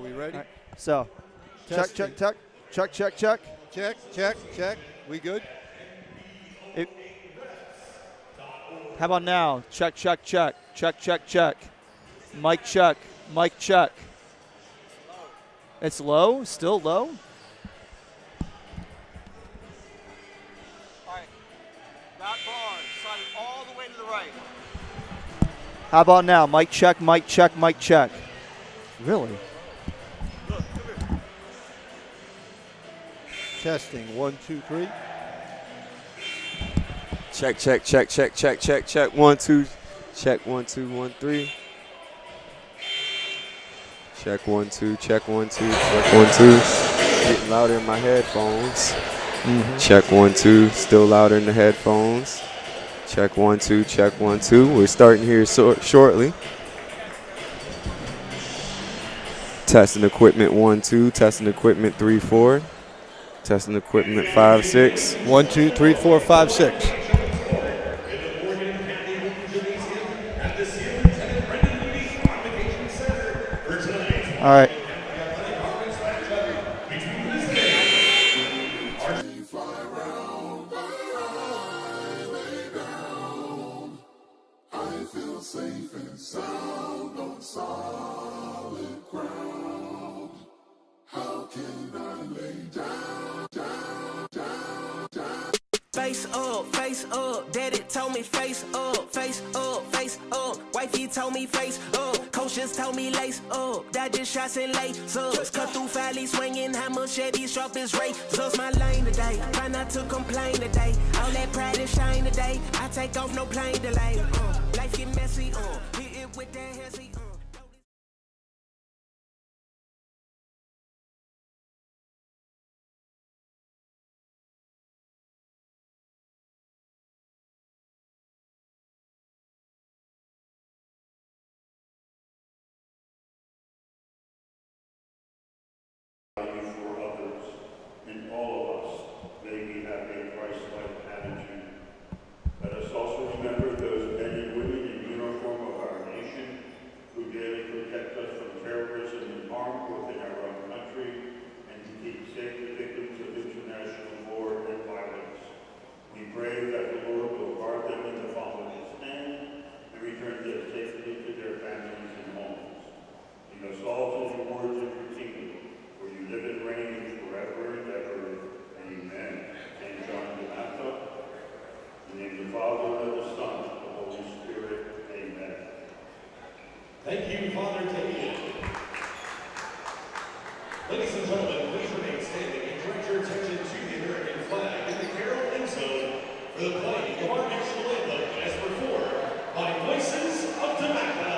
we ready? Right. So, Testing. check. Check. We good? How about now? Check. Mic check. It's low? Still low? All right. That bar, sliding all the way to the right. How about now? Mic check. Really? Look, come here. Testing. 1, 2, 3. Check. 1, 2. Check 1, 2, 1, 3. Check 1, 2. Check 1, 2. Check 1, 2. Getting louder in my headphones. Check 1, 2. Still louder in the headphones. Check 1, 2. Check 1, 2. We're starting here shortly. Testing equipment 1, 2. Testing equipment 3, 4. Testing equipment 5, 6. 1, 2, 3, 4, 5, 6. All right. Safe and sound on solid ground. How can I lay down? Face up, daddy told me face up, wifey told me face up, coach just told me lace up, dodging shots and lace ups, cut through valley swinging, how much Chevy sharp as razors, my lane today, try not to complain today, all that pride and shine today, I take off no plane delay, life get messy, hit it with that hezzy, for others, and all of us may we have a Christ-like attitude. Let us also remember those men and women in uniform of our nation who daily protect us from terrorism and harm within our own country and to keep safe the victims of international war and violence. We pray that the Lord will guard them in the palm of his hand and return them safely to their families and homes. Lead us all to the rewards of your kingdom, where you live and reign forever and ever. Amen. St. John DeMatha, in the name of the Father, and of the Son, and of the Holy Spirit. Amen. Thank you, Father David. Ladies and gentlemen, please remain standing and direct your attention to the American flag in the Carroll end zone for the playing of our national anthem as performed by Voices of DeMatha.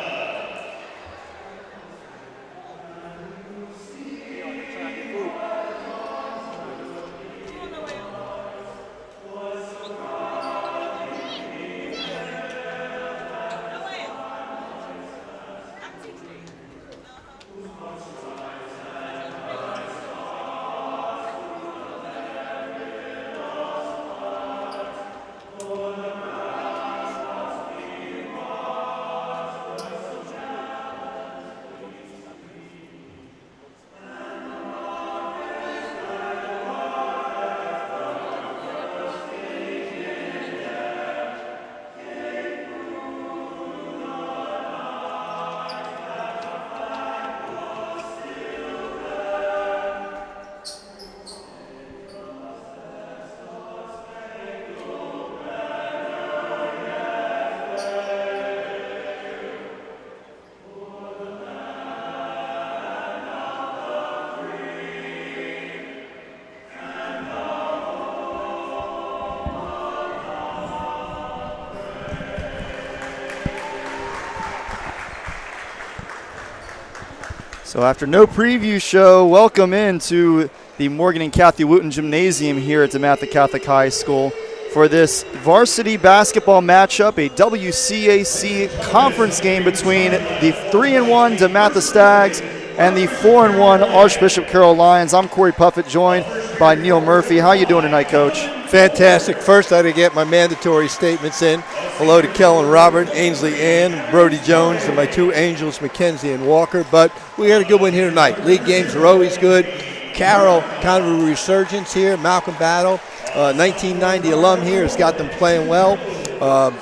So after no preview show, welcome into the Morgan and Kathy Wooten Gymnasium here at DeMatha Catholic High School for this varsity basketball matchup, a WCAC conference game between the 3-1 DeMatha Stags and the 4-1 Archbishop Carroll Lions. I'm Cory Puffett, joined by Neal Murphy. How you doing tonight, Coach? Fantastic. First, I had to get my mandatory statements in. Hello to Kellen Robert, Ainsley Ann, Brody Jones, and my two angels, Mackenzie and Walker. But we had a good one here tonight. League games are always good. Carroll, kind of a resurgence here. Malcolm Battle, 1990 alum here, has got them playing well.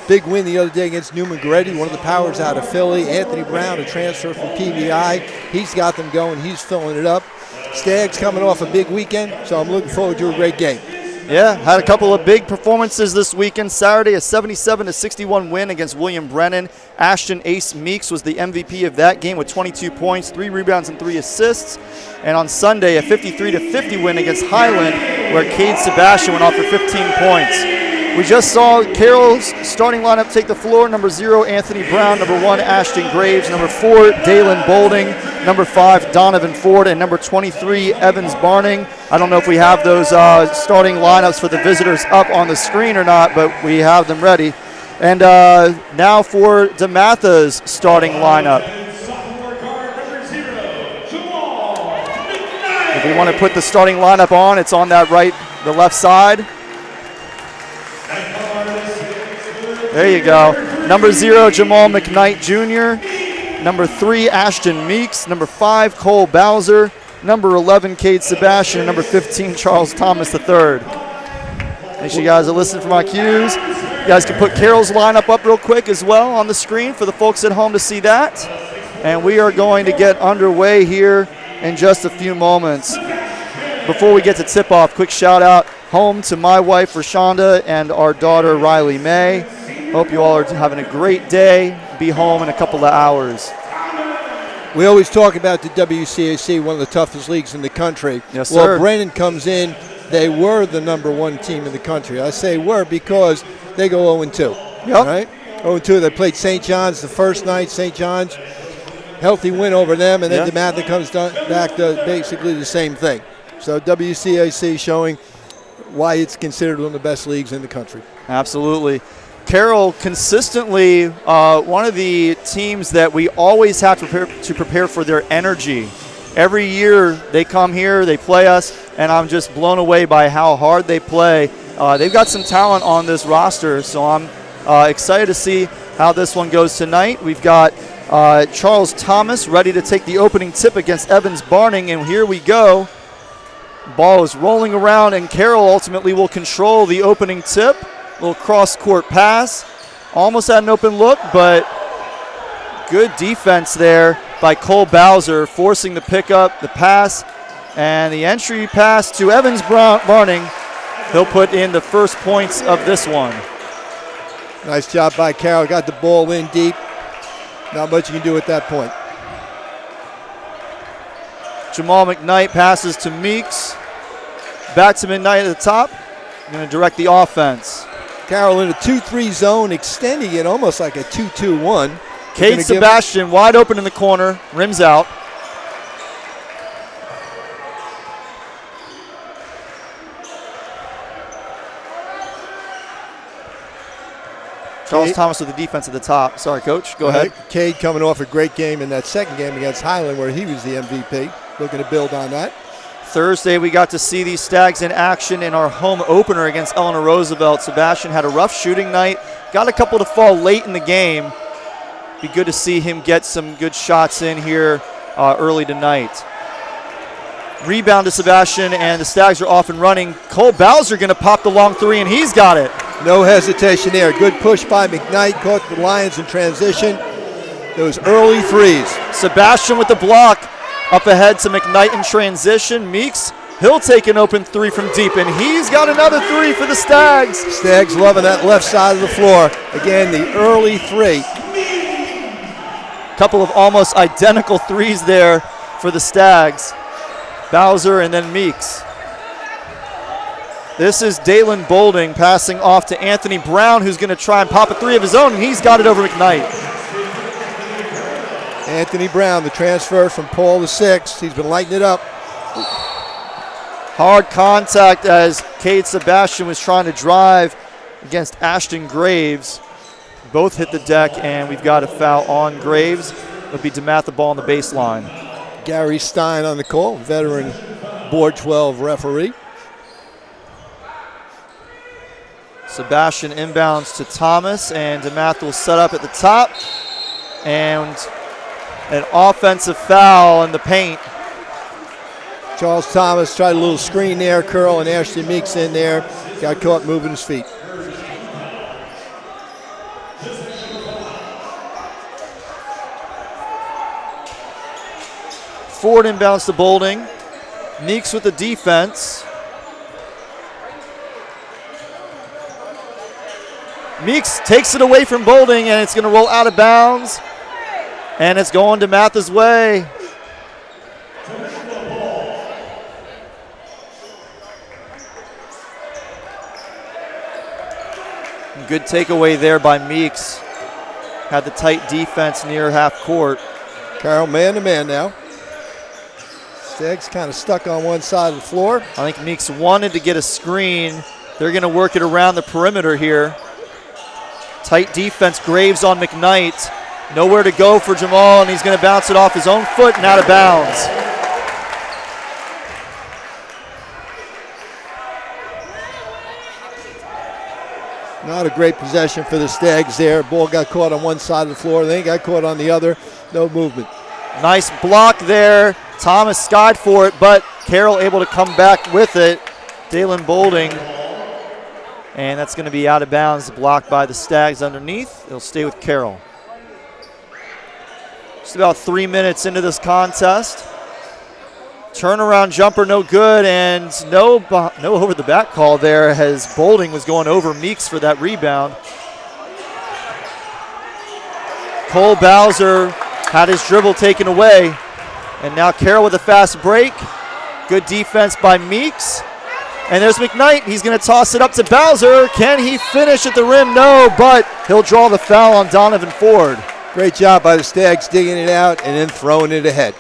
Big win the other day against Newman Goretti, one of the powers out of Philly. Anthony Brown, a transfer from PBI. He's got them going. He's filling it up. Stags coming off a big weekend, so I'm looking forward to a great game. Yeah, had a couple of big performances this weekend. Saturday, a 77-61 win against William Brennan. Ashton Ace Meeks was the MVP of that game with 22 points, 3 rebounds, and 3 assists. And on Sunday, a 53-50 win against Highland, where Cade Sebastian went off for 15 points. We just saw Carroll's starting lineup take the floor. Number 0, Anthony Brown. Number 1, Ashton Graves. Number 4, Dalen Bolding. Number 5, Donovan Ford. And number 23, Evans Barning. I don't know if we have those starting lineups for the visitors up on the screen or not, but we have them ready. And now for DeMatha's starting lineup. If we want to put the starting lineup on, it's on that the left side. There you go. Number 0, Jamal McKnight Jr. Number 3, Ashton Meeks. Number 5, Cole Bowser. Number 11, Cade Sebastian. Number 15, Charles Thomas III. Make sure you guys are listening for my cues. You guys can put Carroll's lineup up real quick as well on the screen for the folks at home to see that. And we are going to get underway here in just a few moments. Before we get to tip-off, quick shout-out home to my wife, Rashonda, and our daughter, Riley May. Hope you all are having a great day. Be home in a couple of hours. We always talk about the WCAC, one of the toughest leagues in the country. Yes, well, sir. Brennan comes in. They were the number 1 team in the country. I say were because they go 0-2. Yep. Right? 0-2. They played St. John's the first night. St. John's, healthy win over them, and then DeMatha comes back to basically the same thing. So WCAC showing why it's considered one of the best leagues in the country. Absolutely. Carroll consistently one of the teams that we always have to prepare for their energy. Every year they come here, they play us, and I'm just blown away by how hard they play. They've got some talent on this roster, so I'm excited to see how this one goes tonight. We've got Charles Thomas ready to take the opening tip against Evans Barning, and here we go. Ball is rolling around, and Carroll ultimately will control the opening tip. Little cross-court pass. Almost had an open look, but good defense there by Cole Bowser, forcing the pickup, the pass, and the entry pass to Evans Barning. He'll put in the first points of this one. Nice job by Carroll. Got the ball in deep. Not much you can do at that point. Jamal McKnight passes to Meeks. Back to McKnight at the top. Going to direct the offense. Carroll in a 2-3 zone, extending it almost like a 2-2-1. Cade Sebastian wide open in the corner, rims out. Charles Thomas with the defense at the top. Sorry, Coach. Go ahead. Cade coming off a great game in that second game against Highland where he was the MVP. Looking to build on that. Thursday, we got to see these Stags in action in our home opener against Eleanor Roosevelt. Sebastian had a rough shooting night. Got a couple to fall late in the game. Be good to see him get some good shots in here early tonight. Rebound to Sebastian, and the Stags are off and running. Cole Bowser going to pop the long 3, and he's got it. No hesitation there. Good push by McKnight. Caught the Lions in transition. Those early threes. Sebastian with the block. Up ahead to McKnight in transition. Meeks, he'll take an open 3 from deep, and he's got another 3 for the Stags. Stags loving that left side of the floor. Again, the early 3. Couple of almost identical 3s there for the Stags. Bowser and then Meeks. This is Dalen Bolding passing off to Anthony Brown, who's going to try and pop a 3 of his own, and he's got it over McKnight. Anthony Brown, the transfer from Paul VI. He's been lighting it up. Hard contact as Cade Sebastian was trying to drive against Ashton Graves. Both hit the deck, and we've got a foul on Graves. It'll be DeMatha ball on the baseline. Gary Stein on the call, veteran Board 12 referee. Sebastian inbounds to Thomas, and DeMatha will set up at the top. And an offensive foul in the paint. Charles Thomas tried a little screen there, curl, and Ashton Meeks in there. Got caught moving his feet. Ford inbounds to Boulding. Meeks with the defense. Meeks takes it away from Boulding, and it's going to roll out of bounds. And it's going DeMatha's way. Good takeaway there by Meeks. Had the tight defense near half court. Carroll man-to-man now. Stags kind of stuck on one side of the floor. I think Meeks wanted to get a screen. They're going to work it around the perimeter here. Tight defense, Graves on McKnight. Nowhere to go for Jamal, and he's going to bounce it off his own foot and out of bounds. Not a great possession for the Stags there. Ball got caught on one side of the floor, then got caught on the other. No movement. Nice block there. Thomas skied for it, but Carroll able to come back with it. Dalen Boulding. And that's going to be out of bounds, blocked by the Stags underneath. It'll stay with Carroll. Just about 3 minutes into this contest. Turnaround jumper no good, and no over the back call there as Boulding was going over Meeks for that rebound. Cole Bowser had his dribble taken away, and now Carroll with a fast break. Good defense by Meeks. And there's McKnight. He's going to toss it up to Bowser. Can he finish at the rim? No, but he'll draw the foul on Donovan Ford. Great job by the Stags digging it out and then throwing it ahead.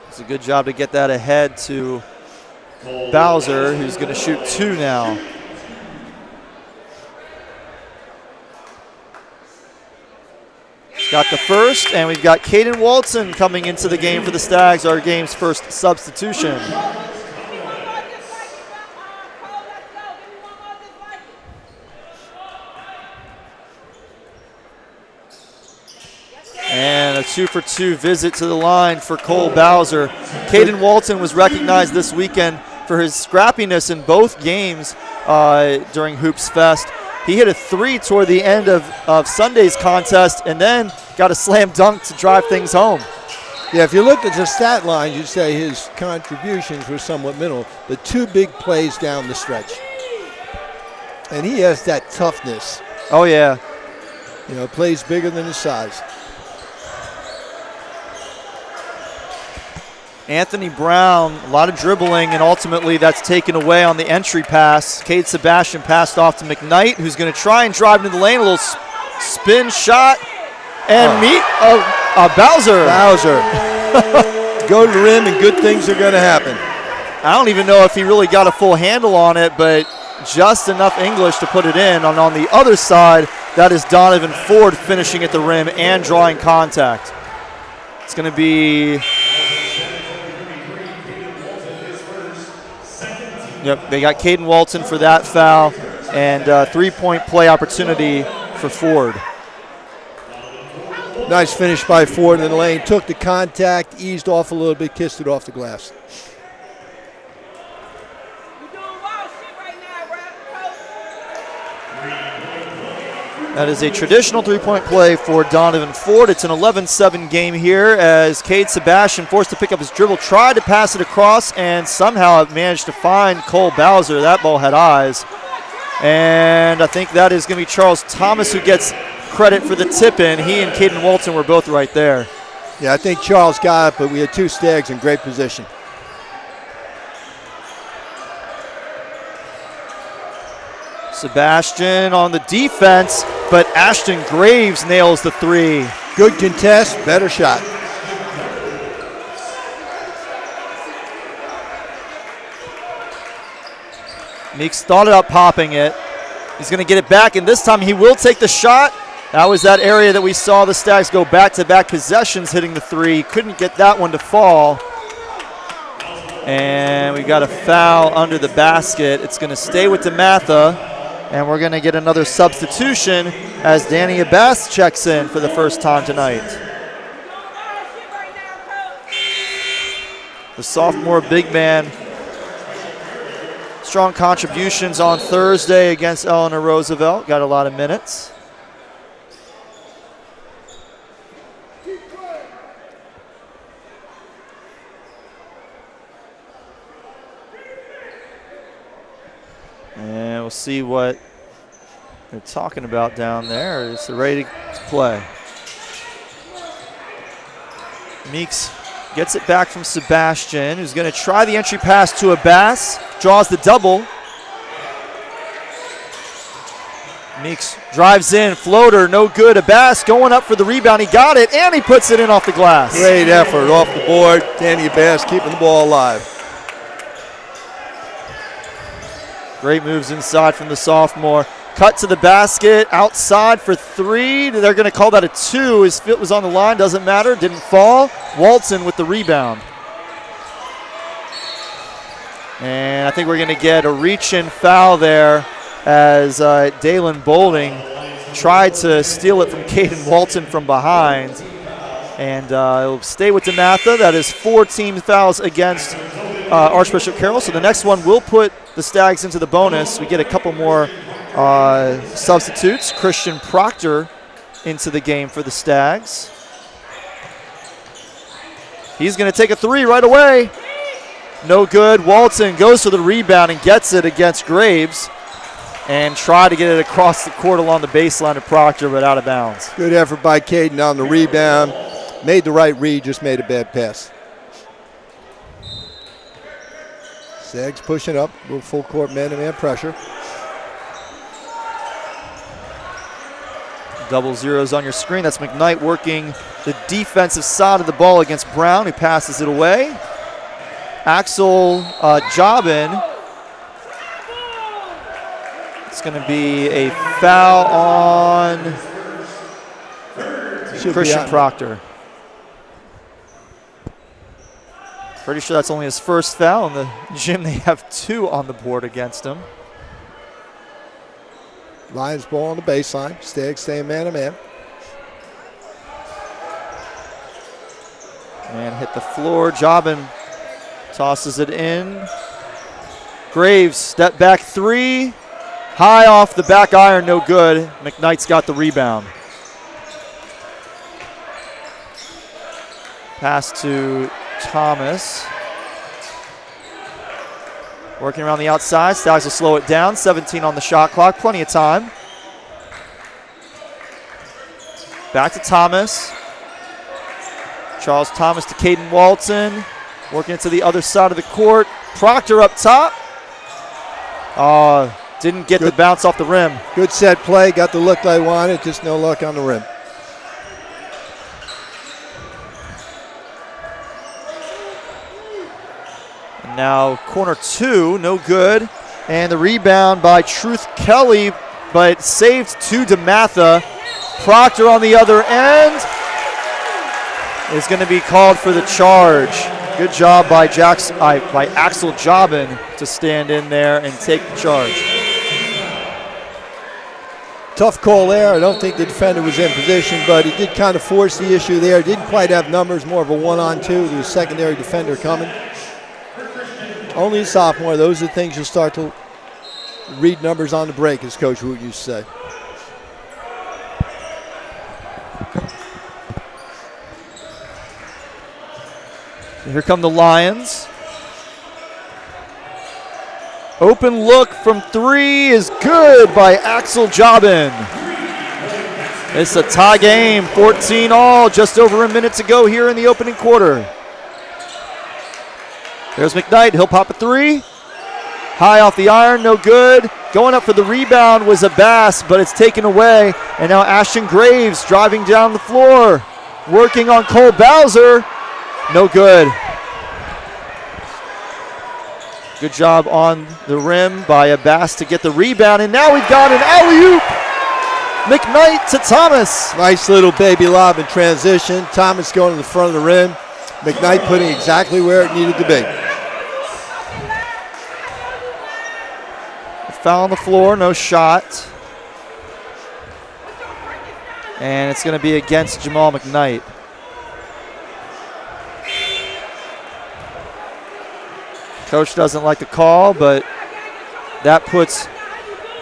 It's a good job to get that ahead to Bowser, who's going to shoot 2 now. Got the first, and we've got Caden Walton coming into the game for the Stags, our game's first substitution. And a 2-for-2 visit to the line for Cole Bowser. Caden Walton was recognized this weekend for his scrappiness in both games during Hoops Fest. He hit a 3 toward the end of Sunday's contest and then got a slam dunk to drive things home. Yeah, if you looked at the stat line, you'd say his contributions were somewhat minimal, but 2 big plays down the stretch. And he has that toughness. Oh, yeah. You know, plays bigger than his size. Anthony Brown, a lot of dribbling, and ultimately that's taken away on the entry pass. Cade Sebastian passed off to McKnight, who's going to try and drive into the lane. A little spin shot, and Bowser. Go to the rim, and good things are going to happen. I don't even know if he really got a full handle on it, but just enough English to put it in. And on the other side, that is Donovan Ford finishing at the rim and drawing contact. It's going to be... Yep, they got Caden Walton for that foul, and three-point play opportunity for Ford. Nice finish by Ford in the lane. Took the contact, eased off a little bit, kissed it off the glass. That is a traditional three-point play for Donovan Ford. It's an 11-7 game here as Cade Sebastian, forced to pick up his dribble, tried to pass it across and somehow managed to find Cole Bowser. That ball had eyes. And I think that is going to be Charles Thomas who gets credit for the tip-in. He and Caden Walton were both right there. Yeah, I think Charles got it, but we had 2 Stags in great position. Sebastian on the defense, but Ashton Graves nails the 3. Good contest, better shot. Meeks thought about popping it. He's going to get it back, and this time he will take the shot That was that area that we saw the Stags go back-to-back possessions hitting the three. Couldn't get that one to fall. And we got a foul under the basket. It's going to stay with DeMatha, and we're going to get another substitution as Danny Abbas checks in for the first time tonight. The sophomore big man, strong contributions on Thursday against Eleanor Roosevelt, got a lot of minutes. And we'll see what they're talking about down there. It's ready to play. Meeks gets it back from Sebastian, who's going to try the entry pass to Abbas. Draws the double. Meeks drives in, floater, no good. Abbas going up for the rebound. He got it, and he puts it in off the glass. Great effort off the board. Danny Abbas keeping the ball alive. Great moves inside from the sophomore. Cut to the basket, outside for three. They're going to call that a two. His foot was on the line, doesn't matter, didn't fall. Walton with the rebound. And I think we're going to get a reach-in foul there as Dalen Boulding tried to steal it from Caden Walton from behind. And it'll stay with DeMatha. That is 4 team fouls against Archbishop Carroll. So the next one will put the Stags into the bonus. We get a couple more substitutes. Christian Proctor into the game for the Stags. He's going to take a three right away. No good. Walton goes for the rebound and gets it against Graves and try to get it across the court along the baseline of Proctor, but out of bounds. Good effort by Caden on the rebound. Made the right read, just made a bad pass. Stags pushing up, little full court man-to-man pressure. Double zeros on your screen. That's McKnight working the defensive side of the ball against Brown, who passes it away. Axel Jobin. It's going to be a foul on Christian Proctor. Pretty sure that's only his first foul in the gym. They have 2 on the board against him. Lions ball on the baseline. Stags staying man-to-man. Man hit the floor. Jobin tosses it in. Graves, step back 3. High off the back iron, no good. McKnight's got the rebound. Pass to Thomas. Working around the outside. Stags will slow it down. 17 on the shot clock. Plenty of time. Back to Thomas. Charles Thomas to Caden Walton. Working it to the other side of the court. Proctor up top. Didn't get the bounce off the rim. Good set play. Got the look they wanted. Just no luck on the rim. Now corner 2, no good. And the rebound by Truth Kelly, but saved to DeMatha. Proctor on the other end is going to be called for the charge. Good job by Axel Jobin to stand in there and take the charge. Tough call there. I don't think the defender was in position, but he did kind of force the issue there. Didn't quite have numbers, more of a 1-on-2. There was a secondary defender coming. Only a sophomore. Those are the things you'll start to read numbers on the break, as Coach Woot used to say. Here come the Lions. Open look from 3 is good by Axel Jobin. It's a tie game, 14 all, just over a minute to go here in the opening quarter. There's McKnight, he'll pop a 3. High off the iron, no good. Going up for the rebound was Abbas, but it's taken away. And now Ashton Graves driving down the floor. Working on Cole Bowser, no good. Good job on the rim by Abbas to get the rebound, and now we've got an alley-oop McKnight to Thomas. Nice little baby lob in transition. Thomas going to the front of the rim. McKnight putting exactly where it needed to be. Foul on the floor, no shot. And it's going to be against Jamal McKnight. Coach doesn't like the call, but that puts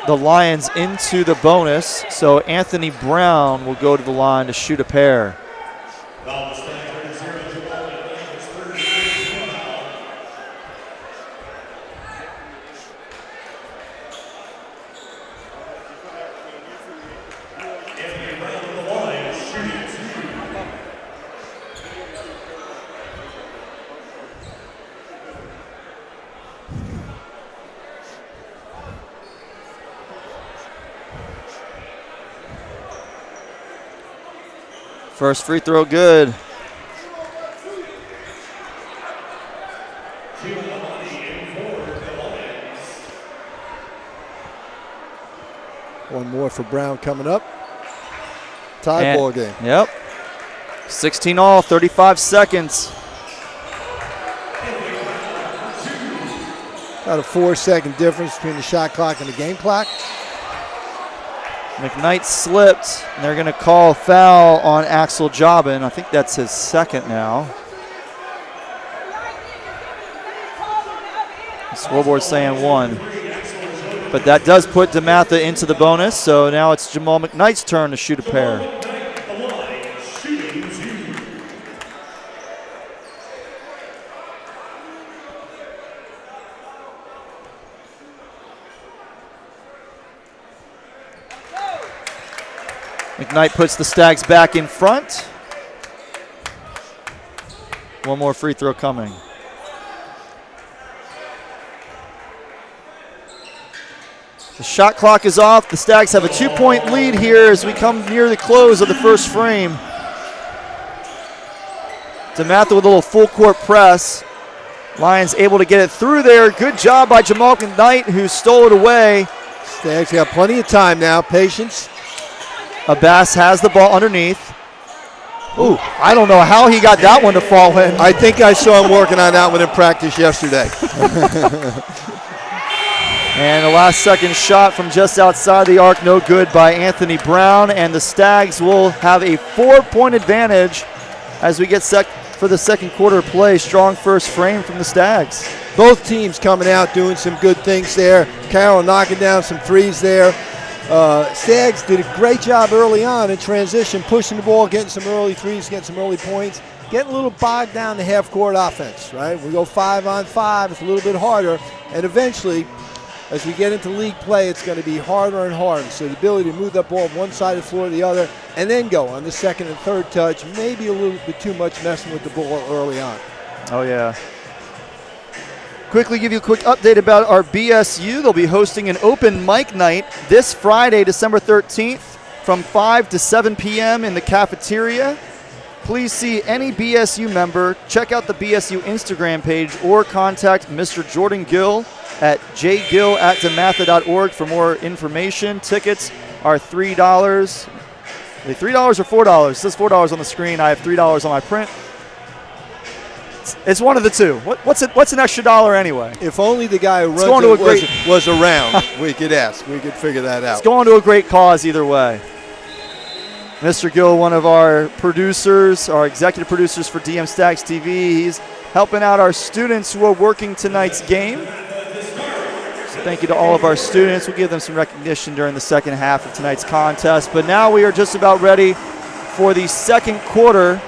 the Lions into the bonus. So Anthony Brown will go to the line to shoot a pair. First free throw good. One more for Brown coming up. Tie ball game. Yep. 16 all, 35 seconds. About a 4-second difference between the shot clock and the game clock. McKnight slipped, and they're going to call foul on Axel Jobin. I think that's his second now. The scoreboard's saying 1. But that does put DeMatha into the bonus, so now it's Jamal McKnight's turn to shoot a pair. McKnight puts the Stags back in front. One more free throw coming. The shot clock is off. The Stags have a 2-point lead here as we come near the close of the first frame. DeMatha with a little full court press. Lions able to get it through there. Good job by Jamal McKnight, who stole it away. Stags got plenty of time now. Patience. Abbas has the ball underneath. Ooh, I don't know how he got that one to fall in. I think I saw him working on that one in practice yesterday. And the last second shot from just outside the arc, no good by Anthony Brown. And the Stags will have a 4-point advantage as we get set for the second quarter play. Strong first frame from the Stags. Both teams coming out doing some good things there. Carroll knocking down some threes there. Stags did a great job early on in transition, pushing the ball, getting some early threes, getting some early points, getting a little bogged down the half-court offense, right? We go 5-on-5, it's a little bit harder, and eventually, as we get into league play, it's going to be harder and harder. So the ability to move that ball from one side of the floor to the other and then go on the second and third touch, maybe a little bit too much messing with the ball early on. Oh, yeah. Quickly give you a quick update about our BSU. They'll be hosting an open mic night this Friday, December 13th from 5 to 7 p.m. in the cafeteria. Please see any BSU member, check out the BSU Instagram page, or contact Mr. Jordan Gill at jgill@dematha.org for more information. Tickets are $3. Are they $3 or $4? It says $4 on the screen. I have $3 on my print. It's one of the two. What's an extra $1 anyway? If only the guy who runs it was around, we could ask. We could figure that out. It's going to a great cause either way. Mr. Gill, one of our producers, our executive producers for DM Stags TV, he's helping out our students who are working tonight's game. So thank you to all of our students. We'll give them some recognition during the second half of tonight's contest. But now we are just about ready for the second quarter.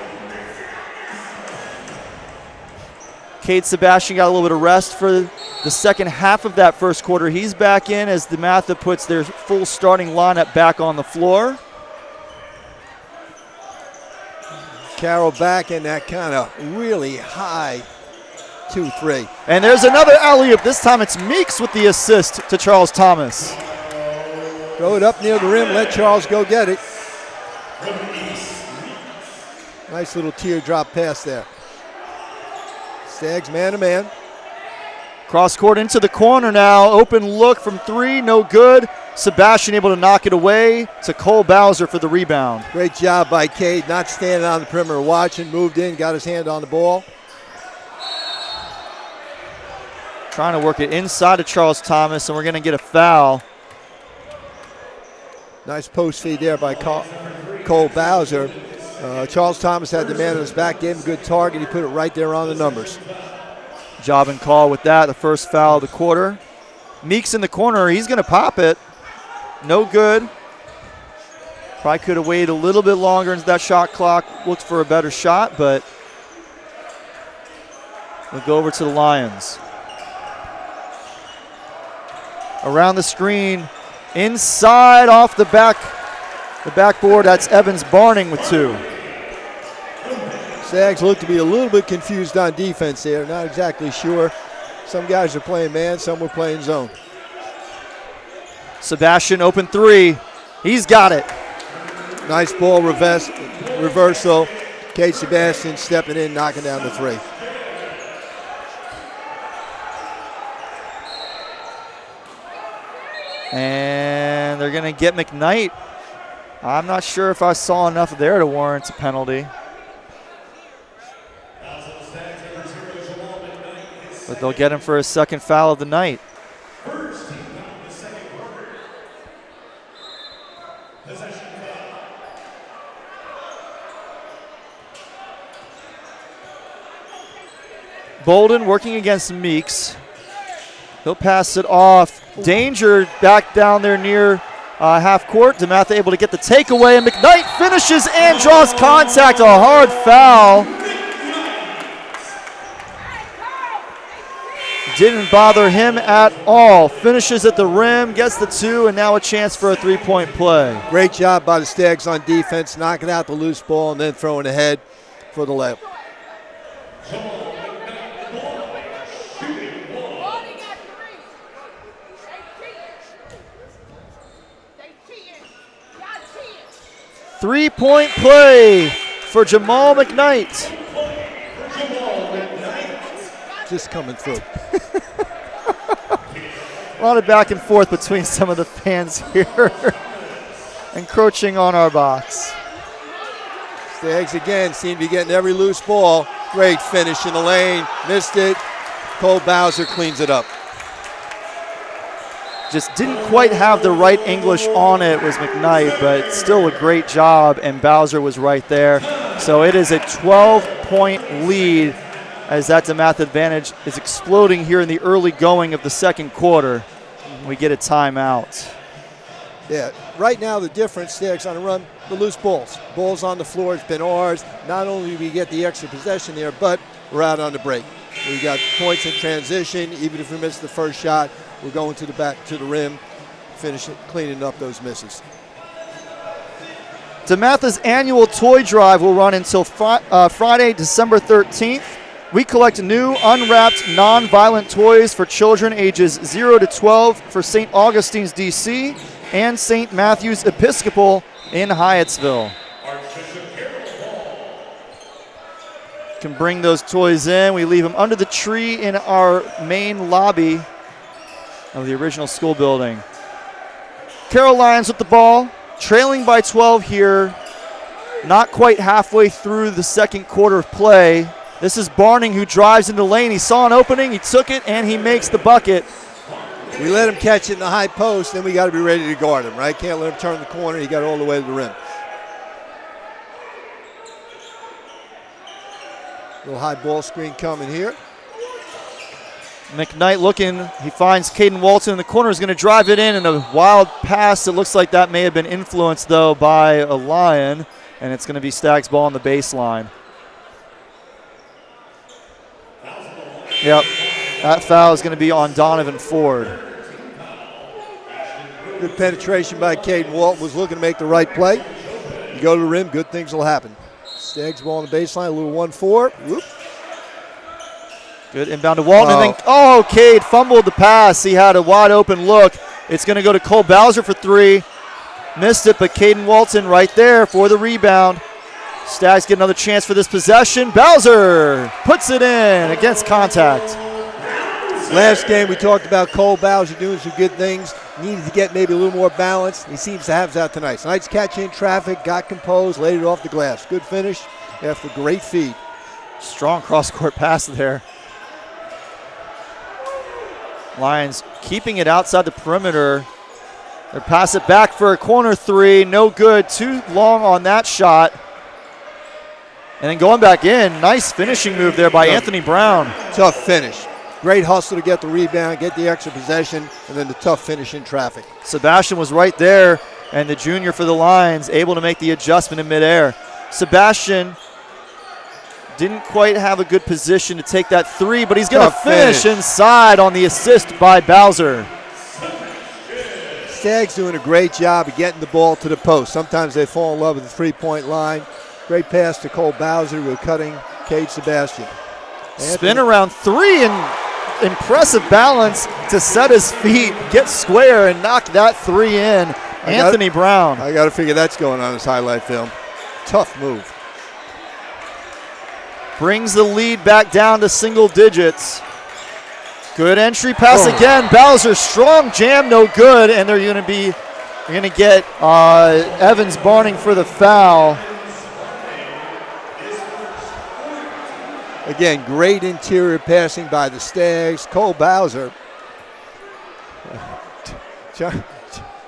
Cade Sebastian got a little bit of rest for the second half of that first quarter. He's back in as DeMatha puts their full starting lineup back on the floor. Carroll back in that kind of really high 2-3. And there's another alley-oop. This time it's Meeks with the assist to Charles Thomas. Throw it up near the rim. Let Charles go get it. Nice little teardrop pass there. Stags man-to-man. Cross court into the corner now. Open look from 3, no good. Sebastian able to knock it away to Cole Bowser for the rebound. Great job by Cade, not standing on the perimeter watching, moved in, got his hand on the ball. Trying to work it inside of Charles Thomas, and we're going to get a foul. Nice post feed there by Cole Bowser. Charles Thomas had the man on his back, gave him a good target. He put it right there on the numbers. Job and call with that, the first foul of the quarter. Meeks in the corner, he's going to pop it. No good. Probably could have waited a little bit longer into that shot clock, looked for a better shot, but we'll go over to the Lions. Around the screen, inside off the backboard, that's Evans Barning with 2. Stags look to be a little bit confused on defense there, not exactly sure. Some guys are playing man, some were playing zone. Sebastian open 3, he's got it. Nice ball reversal. Cade Sebastian stepping in, knocking down the 3. And they're going to get McKnight. I'm not sure if I saw enough there to warrant a penalty. But they'll get him for his second foul of the night. Bolden working against Meeks. He'll pass it off. Danger back down there near half court. DeMatha able to get the takeaway, and McKnight finishes and draws contact. A hard foul. Didn't bother him at all. Finishes at the rim, gets the 2, and now a chance for a 3-point play. Great job by the Stags on defense, knocking out the loose ball and then throwing ahead for the layup. Three-point play for Jamal McKnight. Just coming through. A lot of back and forth between some of the fans here. Encroaching on our box. Stags again seem to be getting every loose ball. Great finish in the lane. Missed it. Cole Bowser cleans it up. Just didn't quite have the right English on it was McKnight, but still a great job, and Bowser was right there. So it is a 12-point lead as that DeMatha advantage is exploding here in the early going of the second quarter. We get a timeout. Yeah, right now the difference, Stags on the run, the loose balls. Balls on the floor, it's been ours. Not only do we get the extra possession there, but we're out on the break. We got points in transition. Even if we miss the first shot, we're going to the back to the rim, finish it, cleaning up those misses. DeMatha's annual toy drive will run until Friday, December 13th. We collect new, unwrapped, non-violent toys for children ages 0 to 12 for St. Augustine's, D.C. and St. Matthew's Episcopal in Hyattsville. Archbishop Carroll. Can bring those toys in. We leave them under the tree in our main lobby of the original school building. Carroll Lions with the ball, trailing by 12 here. Not quite halfway through the second quarter of play. This is Barning who drives into the lane. He saw an opening, he took it, and he makes the bucket. We let him catch it in the high post, then we got to be ready to guard him, right? Can't let him turn the corner. He got all the way to the rim. Little high ball screen coming here. McKnight looking, he finds Caden Walton in the corner, is going to drive it in, and a wild pass. It looks like that may have been influenced, though, by a Lion, and it's going to be Stags ball on the baseline. Yep, that foul is going to be on Donovan Ford. Good penetration by Caden Walton, was looking to make the right play. You go to the rim, good things will happen. Stags ball on the baseline, a little 1-4. Whoop. Good inbound to Walton, and then, Cade fumbled the pass. He had a wide open look. It's going to go to Cole Bowser for 3. Missed it, but Caden Walton right there for the rebound. Stags get another chance for this possession. Bowser puts it in against contact. Last game we talked about Cole Bowser doing some good things. Needed to get maybe a little more balance. He seems to have that tonight. Tonight's catch in traffic, got composed, laid it off the glass. Good finish after great feed. Strong cross-court pass there. Lions keeping it outside the perimeter. They pass it back for a corner three. No good. Too long on that shot. And then going back in. Nice finishing move there by Anthony Brown. Tough finish. Great hustle to get the rebound, get the extra possession, and then the tough finish in traffic. Sebastian was right there, and the junior for the Lions able to make the adjustment in midair. Sebastian didn't quite have a good position to take that three, but he's going to finish inside on the assist by Bowser. Stags doing a great job of getting the ball to the post. Sometimes they fall in love with the three-point line. Great pass to Cole Bowser with cutting Cade Sebastian. Spin around three and impressive balance to set his feet, get square, and knock that three in. Anthony Brown. I got to figure that's going on his highlight film. Tough move. Brings the lead back down to single digits. Good entry pass again. Bowser, strong jam, no good, and they're going to get Evans Barning for the foul. Again, great interior passing by the Stags. Cole Bowser trying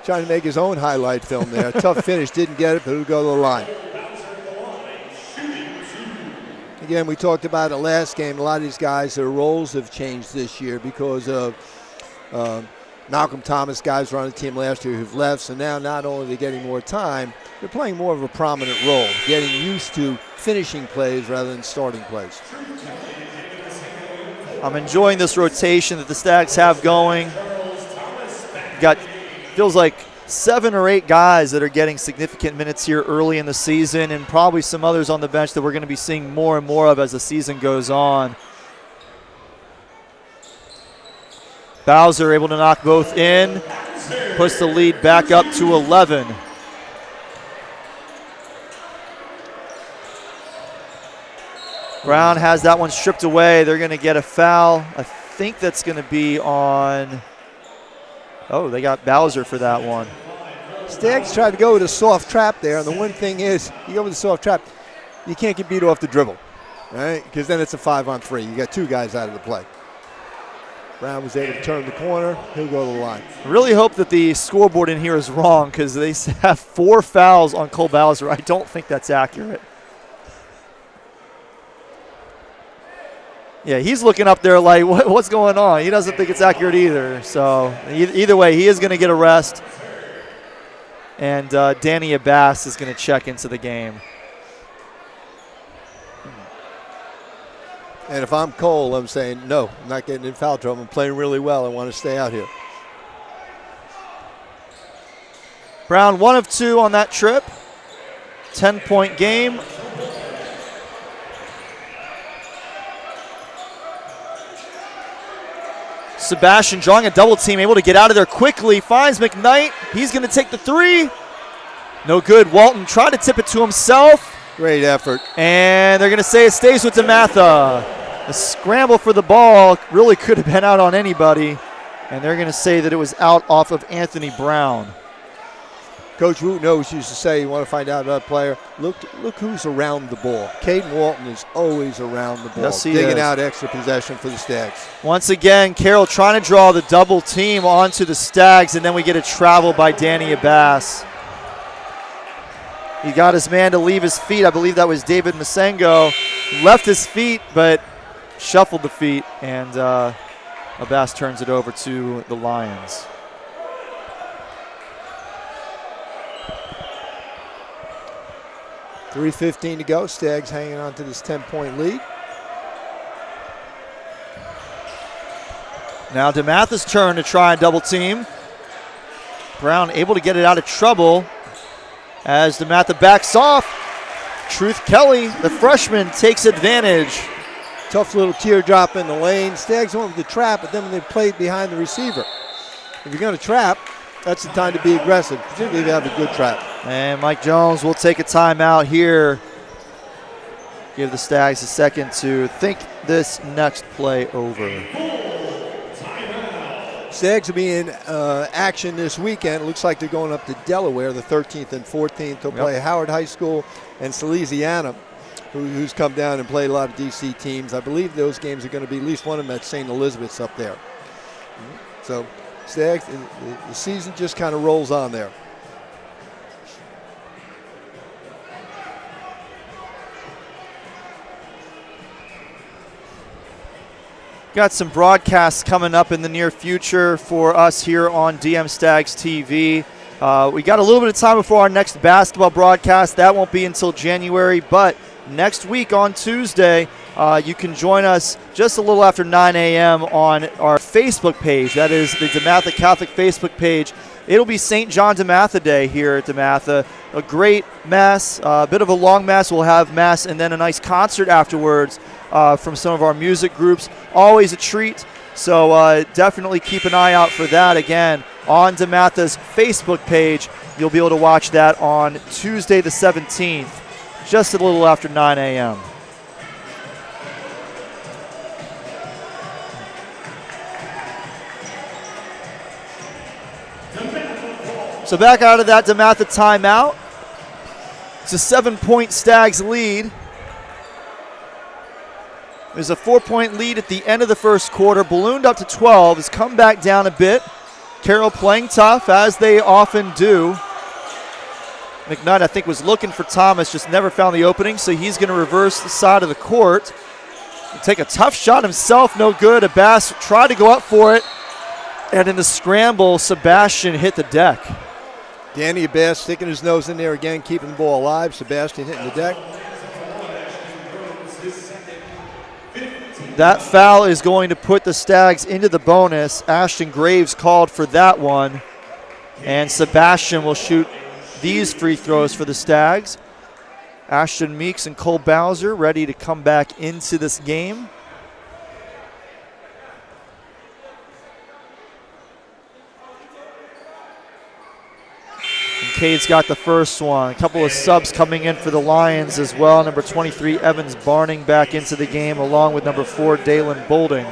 to make his own highlight film there. Tough finish, didn't get it, but he'll go to the line. Again, we talked about it last game. A lot of these guys, their roles have changed this year because of Malcolm Thomas, guys who were on the team last year who've left. So now not only are they getting more time, they're playing more of a prominent role, getting used to finishing plays rather than starting plays. I'm enjoying this rotation that the Stags have going. Feels like 7 or 8 guys that are getting significant minutes here early in the season, and probably some others on the bench that we're going to be seeing more and more of as the season goes on. Bowser able to knock both in, puts the lead back up to 11. Brown has that one stripped away. They're going to get a foul. I think that's going to be on. Oh, they got Bowser for that one. Stags tried to go with a soft trap there, and the one thing is, you go with a soft trap, you can't get beat off the dribble, right? Because then it's a 5-on-3. You got 2 guys out of the play. Brown was able to turn the corner. He'll go to the line. I really hope that the scoreboard in here is wrong because they have 4 fouls on Cole Bowser. I don't think that's accurate. Yeah, he's looking up there like, what's going on? He doesn't think it's accurate either. So either way, he is going to get a rest. And Danny Abbas is going to check into the game. And if I'm Cole, I'm saying, no, I'm not getting in foul trouble. I'm playing really well. I want to stay out here. Brown 1 of 2 on that trip. 10-point game. Sebastian drawing a double team, able to get out of there quickly. Finds McKnight. He's going to take the 3. No good. Walton tried to tip it to himself. Great effort. And they're going to say it stays with DeMatha. The scramble for the ball really could have been out on anybody. And they're going to say that it was out off of Anthony Brown. Coach Wooten always used to say, you want to find out about a player, look who's around the ball. Caden Walton is always around the ball, yes, digging out extra possession for the Stags. Once again, Carroll trying to draw the double team onto the Stags, and then we get a travel by Danny Abbas. He got his man to leave his feet. I believe that was David Masengo. Left his feet, but shuffled the feet, and Abbas turns it over to the Lions. .3:15 to go. Stags hanging on to this 10-point lead. Now DeMatha's turn to try and double team. Brown able to get it out of trouble as DeMatha backs off. Truth Kelly, the freshman, takes advantage. Tough little teardrop in the lane. Stags went with the trap, but then when they played behind the receiver. If you're going to trap, that's the time to be aggressive, particularly if you have a good trap. And Mike Jones will take a timeout here. Give the Stags a second to think this next play over. Stags will be in action this weekend. It looks like they're going up to Delaware the 13th and 14th. They'll play Howard High School and Salesiana, who's come down and played a lot of DC teams. I believe those games are going to be at least one of them at St. Elizabeth's up there. So Stags, the season just kind of rolls on there. Got some broadcasts coming up in the near future for us here on DM Stags TV. We got a little bit of time before our next basketball broadcast. That won't be until January, but next week on Tuesday, you can join us just a little after 9 a.m. on our Facebook page. That is the DeMatha Catholic Facebook page. It'll be St. John DeMatha Day here at DeMatha. A great mass, a bit of a long mass. We'll have mass and then a nice concert afterwards from some of our music groups. Always a treat. So definitely keep an eye out for that. Again, on DeMatha's Facebook page, you'll be able to watch that on Tuesday the 17th, just a little after 9 a.m. So back out of that DeMatha timeout. It's a 7-point Stags lead. There's a 4-point lead at the end of the first quarter, ballooned up to 12, has come back down a bit. Carroll playing tough, as they often do. McKnight, I think, was looking for Thomas, just never found the opening, so he's going to reverse the side of the court. He'll take a tough shot himself, no good. Abbas tried to go up for it, and in the scramble, Sebastian hit the deck. Danny Abbas sticking his nose in there again, keeping the ball alive. Sebastian hitting the deck. That foul is going to put the Stags into the bonus. Ashton Graves called for that one. And Sebastian will shoot these free throws for the Stags. Ashton Meeks and Cole Bowser ready to come back into this game. Cade's got the first one. A couple of subs coming in for the Lions as well. Number 23, Evans Barning, back into the game, along with number 4, Dalen Bolding.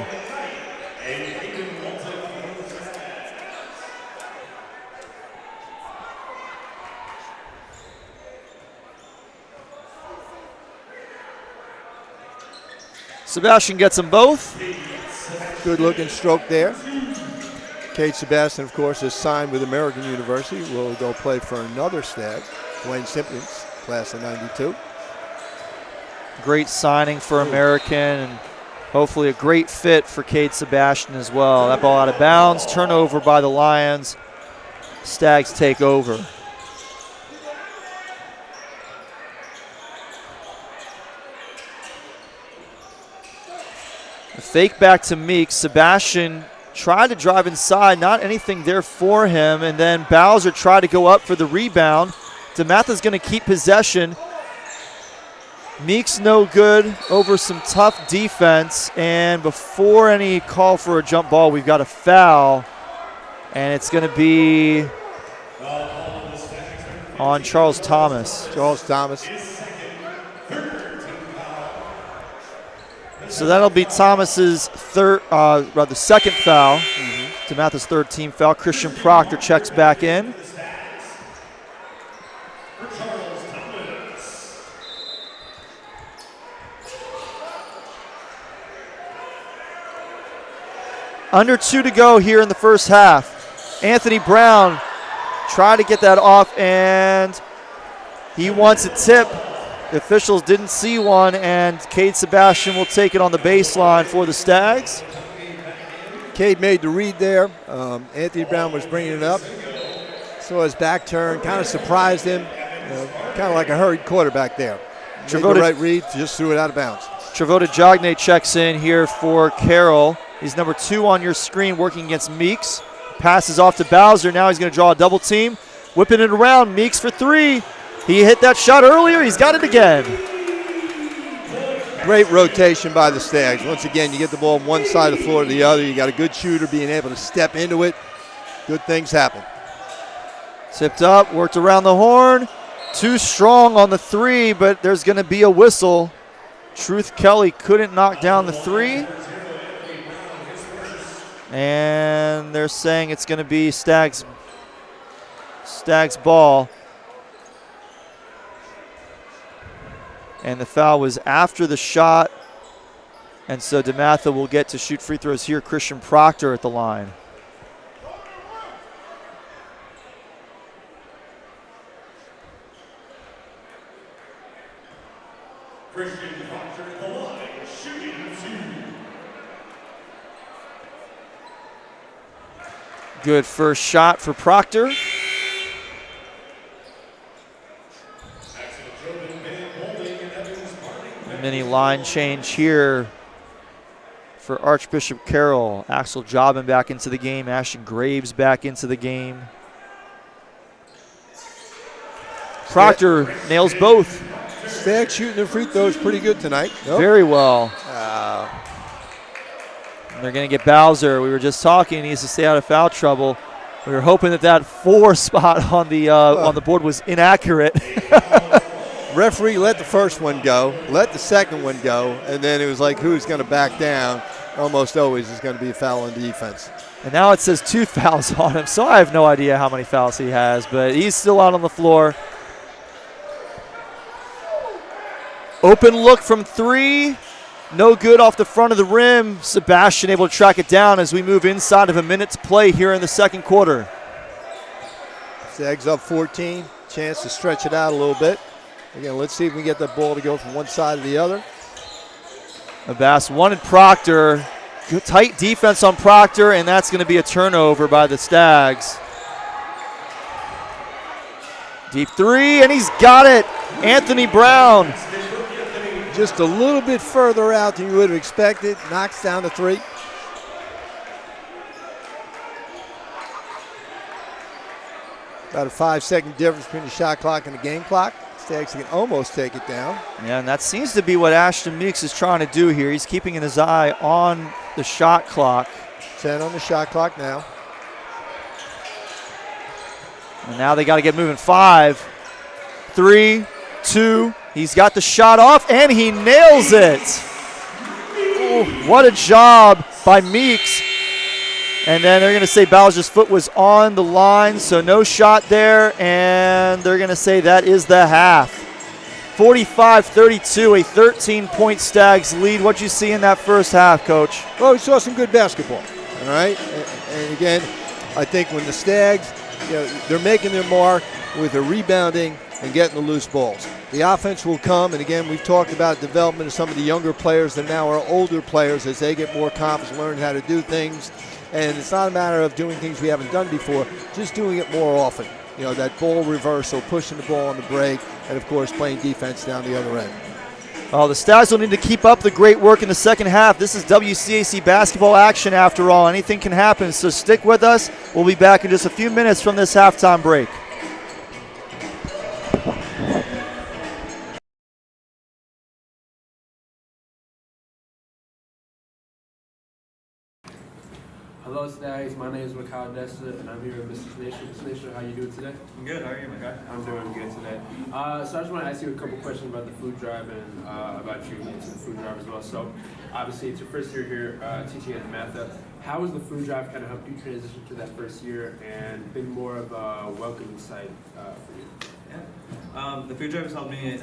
Sebastian gets them both. Good looking stroke there. Cade Sebastian, of course, is signed with American University. Will go play for another Stag, Dwayne Simpkins, class of 92. Great signing for American, and hopefully a great fit for Cade Sebastian as well. That ball out of bounds, turnover by the Lions. Stags take over. A fake back to Meeks. Sebastian tried to drive inside, not anything there for him, and then Bowser tried to go up for the rebound. DeMatha's going to keep possession. Meeks no good over some tough defense, and before any call for a jump ball, we've got a foul, and it's going to be on Charles Thomas. Charles Thomas. So that'll be Thomas's second foul. DeMatha's third team foul. Christian Proctor checks back in. Under 2 to go here in the first half. Anthony Brown tried to get that off, and he wants a tip. The officials didn't see one, and Cade Sebastian will take it on the baseline for the Stags. Cade made the read there. Anthony Brown was bringing it up. Saw his back turn, kind of surprised him. Kind of like a hurried quarterback there. Made the right read, just threw it out of bounds. Trevota Jogne checks in here for Carroll. He's number 2 on your screen, working against Meeks. Passes off to Bowser. Now he's going to draw a double team. Whipping it around. Meeks for 3. He hit that shot earlier. He's got it again. Great rotation by the Stags. Once again, you get the ball on one side of the floor to the other. You got a good shooter being able to step into it. Good things happen. Tipped up, worked around the horn. Too strong on the 3, but there's going to be a whistle. Truth Kelly couldn't knock down the 3. And they're saying it's going to be Stag's ball. And the foul was after the shot. And so DeMatha will get to shoot free throws here. Christian Proctor at the line. Christian Proctor at the line, shooting 2. Good first shot for Proctor. Mini line change here for Archbishop Carroll. Axel Jobin back into the game. Ashton Graves back into the game. Proctor nails both. Stagg shooting their free throws pretty good tonight. Nope. Very well. And they're going to get Bowser. We were just talking. He needs to stay out of foul trouble. We were hoping that 4 spot on the board was inaccurate. Referee let the first one go, let the second one go, and then it was like who's going to back down. Almost always is going to be a foul on defense. And now it says 2 fouls on him, so I have no idea how many fouls he has, but he's still out on the floor. Open look from 3. No good off the front of the rim. Sebastian able to track it down as we move inside of a minute to play here in the second quarter. Zags up 14. Chance to stretch it out a little bit. Again, let's see if we can get that ball to go from one side to the other. Abbas wanted Proctor. Good tight defense on Proctor, and that's going to be a turnover by the Stags. Deep 3, and he's got it. Anthony Brown. Just a little bit further out than you would have expected. Knocks down the 3. About a 5-second difference between the shot clock and the game clock. Stags can almost take it down. Yeah, and that seems to be what Ashton Meeks is trying to do here. He's keeping his eye on the shot clock. 10 on the shot clock now. And now they got to get moving. 5, 3, 2. He's got the shot off, and he nails it. Ooh, what a job by Meeks. And then they're going to say Bowser's foot was on the line, so no shot there, and they're going to say that is the half. 45-32, a 13-point Stags lead. What'd you see in that first half, Coach? Well, we saw some good basketball, all right? And again, I think when the Stags, they're making their mark with their rebounding and getting the loose balls. The offense will come, and again, we've talked about development of some of the younger players that now are older players as they get more confidence, learn how to do things. And it's not a matter of doing things we haven't done before, just doing it more often. That ball reversal, pushing the ball on the break, and, of course, playing defense down the other end. Oh, the Stags will need to keep up the great work in the second half. This is WCAC basketball action after all. Anything can happen, so stick with us. We'll be back in just a few minutes from this halftime break. Hello, Stags. My name is Mikhail Dessa, and I'm here with Mrs. Nisha. Mrs. Nisha, how you doing today? I'm good. How are you, my guy? I'm doing good today. So I just want to ask you a couple questions about the food drive and about you into the food drive as well. So obviously, it's your first year here teaching at DeMatha. How has the food drive kind of helped you transition to that first year and been more of a welcoming site for you? Yeah. The food drive has helped me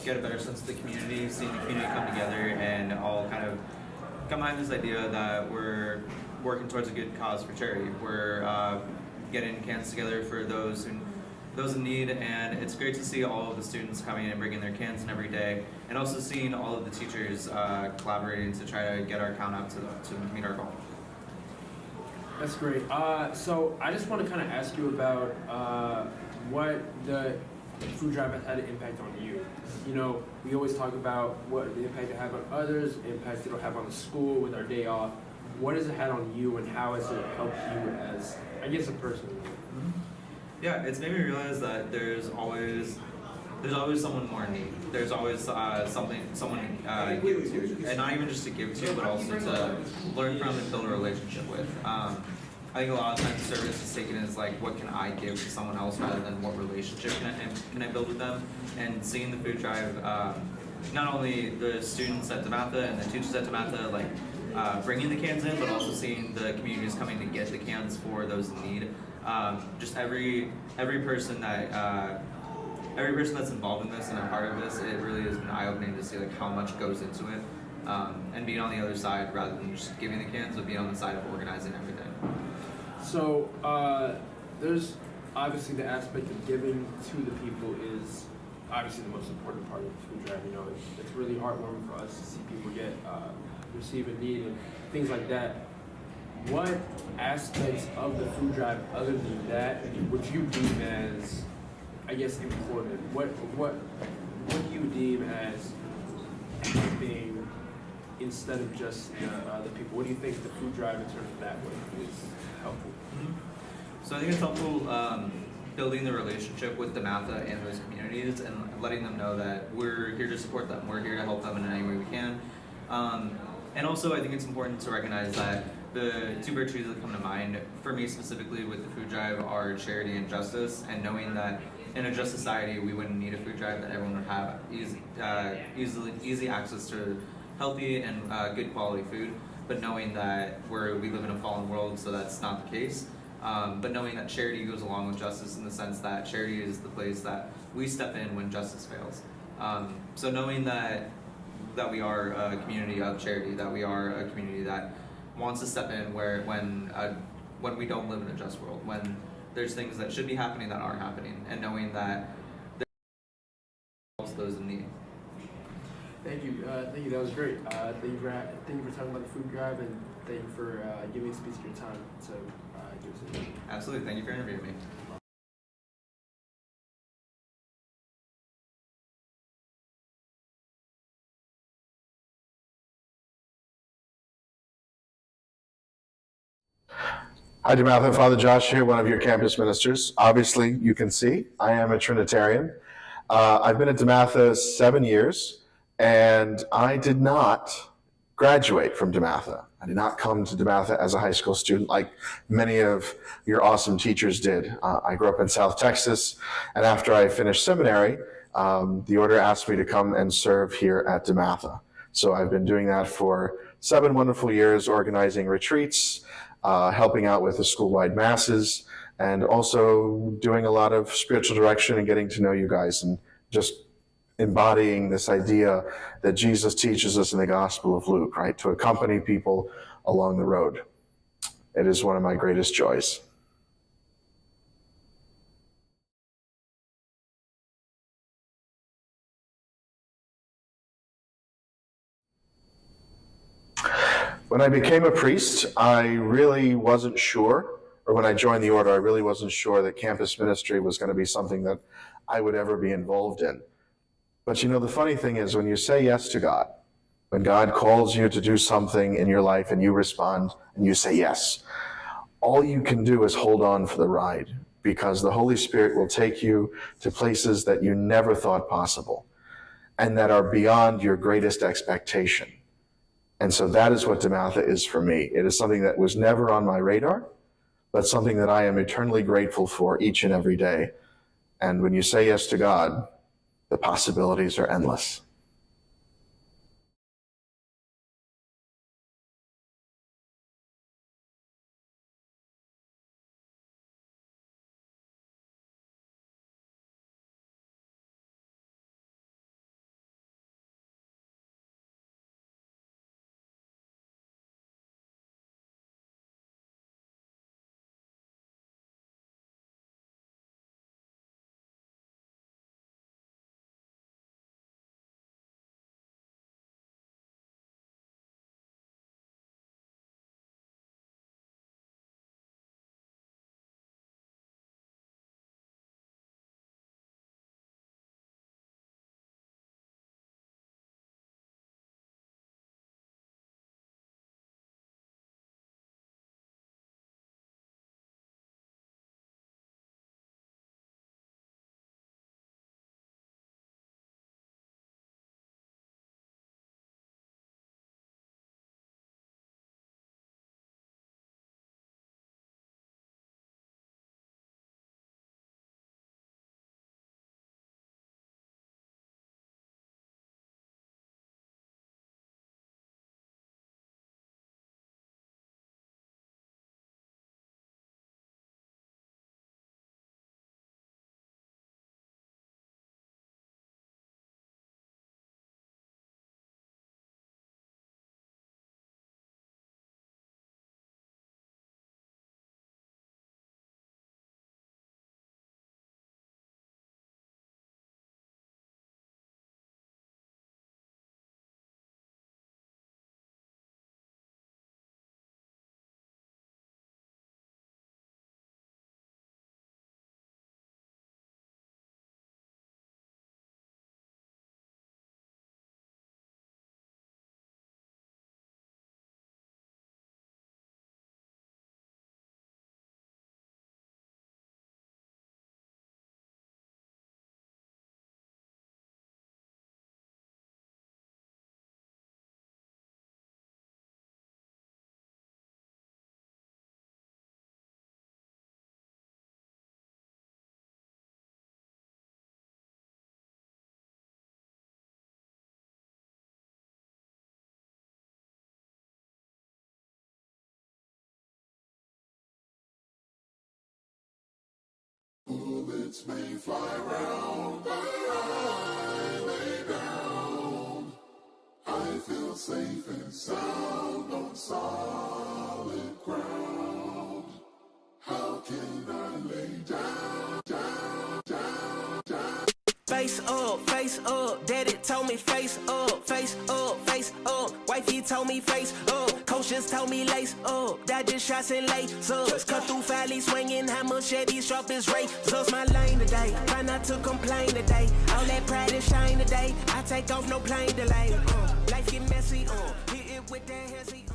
get a better sense of the community, seeing the community come together and all kind of come behind this idea that we're working towards a good cause for charity. We're getting cans together for those in need, and it's great to see all of the students coming in and bringing their cans in every day, and also seeing all of the teachers collaborating to try to get our count up to meet our goal. That's great. So I just want to kind of ask you about what the food drive has had an impact on you. We always talk about what the impact it had on others, the impact it'll have on the school with our day off. What has it had on you, and how has it helped you as, I guess, a person? Mm-hmm. Yeah, it's made me realize that there's always someone more in need. There's always someone to give to, and not even just to give to, but also to learn from and build a relationship with. I think a lot of times service is taken as like, what can I give to someone else rather than what relationship can I build with them. And seeing the food drive, not only the students at DeMatha and the teachers at DeMatha, bringing the cans in, but also seeing the communities coming to get the cans for those in need. Just every person that every person that's involved in this and a part of this, it really has been eye-opening to see like how much goes into it, and being on the other side rather than just giving the cans, but being on the side of organizing everything. So there's obviously the aspect of giving to the people is obviously the most important part of the food drive. You know, it's really heartwarming for us to see people get receive a need and things like that. What aspects of the food drive, other than that, would you deem as, I guess, important? What do you deem as being instead of just the people? What do you think the food drive in terms of that way is helpful? So I think it's helpful building the relationship with DeMatha and those communities and letting them know that we're here to support them. We're here to help them in any way we can. And also I think it's important to recognize that the two virtues that come to mind for me specifically with the food drive are charity and justice, and knowing that in a just society we wouldn't need a food drive, that everyone would have easy access to healthy and good quality food, but knowing that we live in a fallen world, so that's not the case. But knowing that charity goes along with justice in the sense that charity is the place that we step in when justice fails. So knowing that we are a community of charity, that we are a community that wants to step in when we don't live in a just world, when there's things that should be happening that aren't happening, and knowing that there's those in need. Thank you. That was great. Thank you for talking about the food drive, and thank you for giving us a piece of your time to give us an interview. Absolutely. Thank you for interviewing me. Hi, DeMatha. Father Josh here, one of your campus ministers. Obviously, you can see I am a Trinitarian. I've been at DeMatha 7 years, and I did not graduate from DeMatha. I did not come to DeMatha as a high school student like many of your awesome teachers did. I grew up in South Texas, and after I finished seminary, the order asked me to come and serve here at DeMatha. So I've been doing that for 7 wonderful years, organizing retreats, helping out with the school-wide masses, and also doing a lot of spiritual direction and getting to know you guys and just embodying this idea that Jesus teaches us in the Gospel of Luke, right? To accompany people along the road. It is one of my greatest joys. When I became a priest, I really wasn't sure, or when I joined the order, I really wasn't sure that campus ministry was going to be something that I would ever be involved in. But you know, the funny thing is, when you say yes to God, when God calls you to do something in your life and you respond and you say yes, all you can do is hold on for the ride, because the Holy Spirit will take you to places that you never thought possible and that are beyond your greatest expectation. And so that is what DeMatha is for me. It is something that was never on my radar, but something that I am eternally grateful for each and every day. And when you say yes to God, the possibilities are endless. bullets may fly round, but I lay down. I feel safe and sound on solid ground. How can I lay down, down, down, down? Face up, daddy told me face up, face up, face up. Wifey told me face up, coach just told me lace up. Dodging shots and lace ups, cut through valley swinging, how machete sharp as razors. My lane today, try not to complain today. All that pride and shine today, I take off no plane delay. Life get messy, hit it with that hezzy,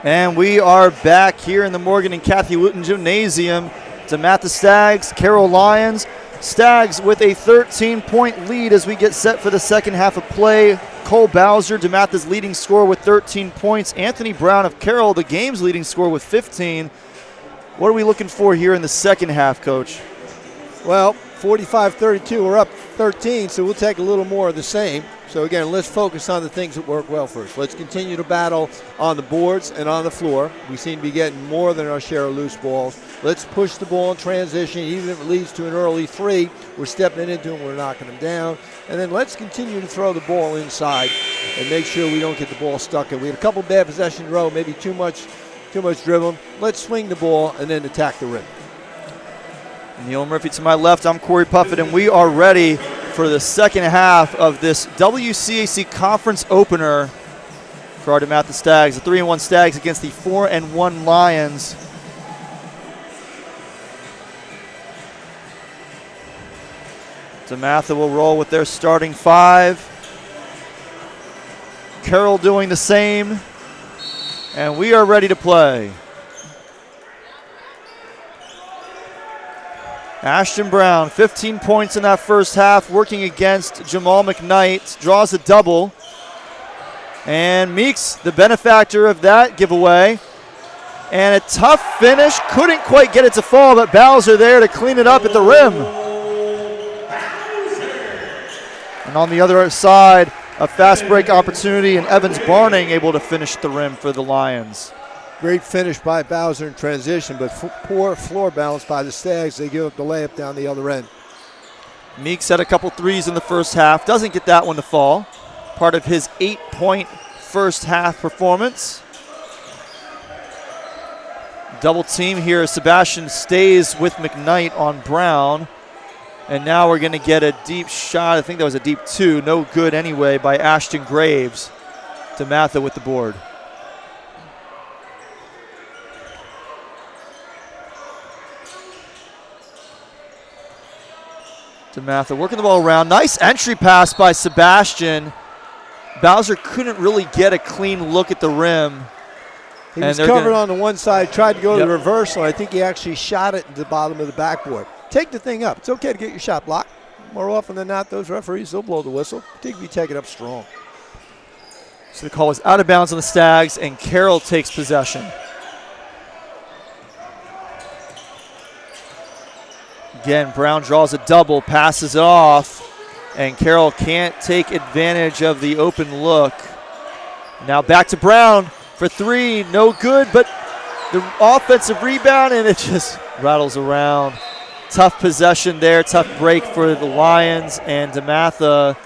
And we are back here in the Morgan and Kathy Wooten Gymnasium. DeMatha Stags, Carroll Lions. Stags with a 13-point lead as we get set for the second half of play. Cole Bowser, DeMatha's leading scorer with 13 points. Anthony Brown of Carroll, the game's leading scorer with 15. What are we looking for here in the second half, Coach? Well, 45-32, we're up 13, so we'll take a little more of the same. So again, let's focus on the things that work well first. Let's continue to battle on the boards and on the floor. We seem to be getting more than our share of loose balls. Let's push the ball in transition, even if it leads to an early three. We're stepping into them, we're knocking them down. And then let's continue to throw the ball inside and make sure we don't get the ball stuck in. We had a couple bad possessions in a row, maybe too much dribbling. Let's swing the ball and then attack the rim. Neal Murphy to my left, I'm Cory Puffett, and we are ready for the second half of this WCAC conference opener for our DeMatha Stags. The 3-1 Stags against the 4-1 Lions. DeMatha will roll with their starting five. Carroll doing the same. And we are ready to play. Ashton Brown, 15 points in that first half, working against Jamal McKnight, draws a double. And Meeks, the benefactor of that giveaway. And a tough finish, couldn't quite get it to fall, but Bowser there to clean it up at the rim. And on the other side, a fast break opportunity, and Evans Barning able to finish the rim for the Lions. Great finish by Bowser in transition, but poor floor balance by the Stags. They give up the layup down the other end. Meeks had a couple threes in the first half. Doesn't get that one to fall. Part of his 8-point first half performance. Double team here. Sebastian stays with McKnight on Brown. And now we're going to get a deep shot. I think that was a deep two. No good anyway by Ashton Graves. DeMatha with the board. DeMatha working the ball around. Nice entry pass by Sebastian. Bowser couldn't really get a clean look at the rim. He was covered on the one side, tried to go to the reversal. I think he actually shot it into the bottom of the backboard. Take the thing up. It's okay to get your shot blocked. More often than not, those referees, they'll blow the whistle. I think if you take it up strong. So the call was out of bounds on the Stags, and Carroll takes possession. Again, Brown draws a double, passes it off, and Carroll can't take advantage of the open look. Now back to Brown for three, no good, but the offensive rebound, and it just rattles around. Tough possession there, tough break for the Lions, and DeMatha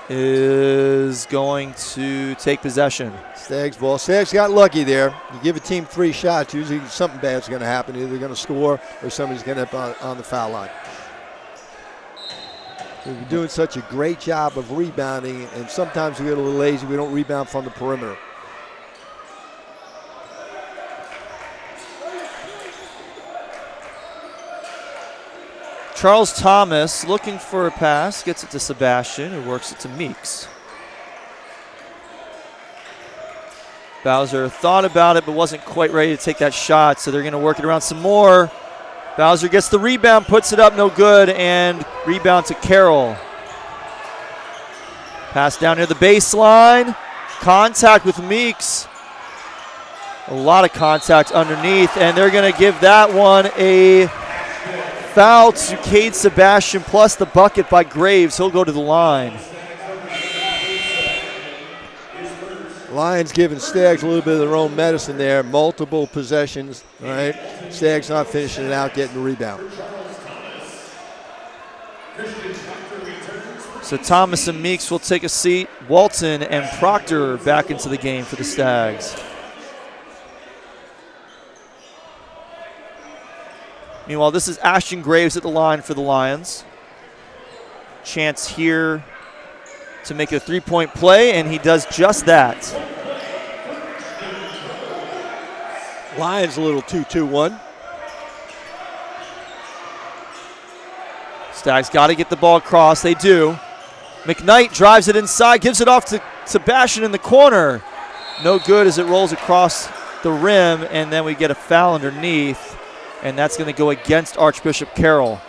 is going to take possession. Stags ball. Stags got lucky there. You give a team 3 shots, usually something bad's going to happen. Either they're going to score or somebody's going to end up on the foul line. We've been doing such a great job of rebounding, and sometimes we get a little lazy. We don't rebound from the perimeter. Charles Thomas looking for a pass, gets it to Sebastian, who works it to Meeks. Bowser thought about it but wasn't quite ready to take that shot, so they're going to work it around some more. Bowser gets the rebound, puts it up, no good, and rebound to Carroll. Pass down near the baseline. Contact with Meeks. A lot of contact underneath, and they're going to give that one a foul to Cade Sebastian plus the bucket by Graves. He'll go to the line. Lions giving Stags a little bit of their own medicine there. Multiple possessions, all right? Stags not finishing it out, getting the rebound. So Thomas and Meeks will take a seat. Walton and Proctor back into the game for the Stags. Meanwhile, this is Ashton Graves at the line for the Lions. Chance here to make a three-point play, and he does just that. Lions a little 2-2-1. Stags got to get the ball across. They do. McKnight drives it inside, gives it off to Sebastian in the corner. No good as it rolls across the rim, and then we get a foul underneath, and that's going to go against Archbishop Carroll.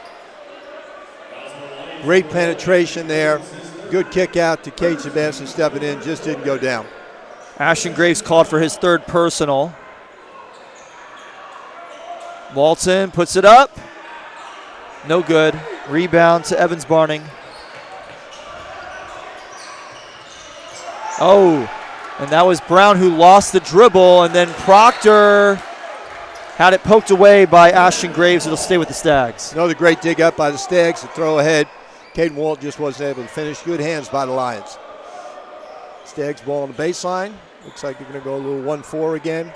Great penetration there. Good kick out to Cade Sebastian stepping in, just didn't go down. Ashton Graves called for his third personal. Walton puts it up. No good. Rebound to Evans Barning. Oh, and that was Brown who lost the dribble, and then Proctor had it poked away by Ashton Graves. It'll stay with the Stags. Another great dig up by the Stags to throw ahead. Caden Walt just wasn't able to finish. Good hands by the Lions. Stags ball on the baseline. Looks like they're going to go a little 1-4 again.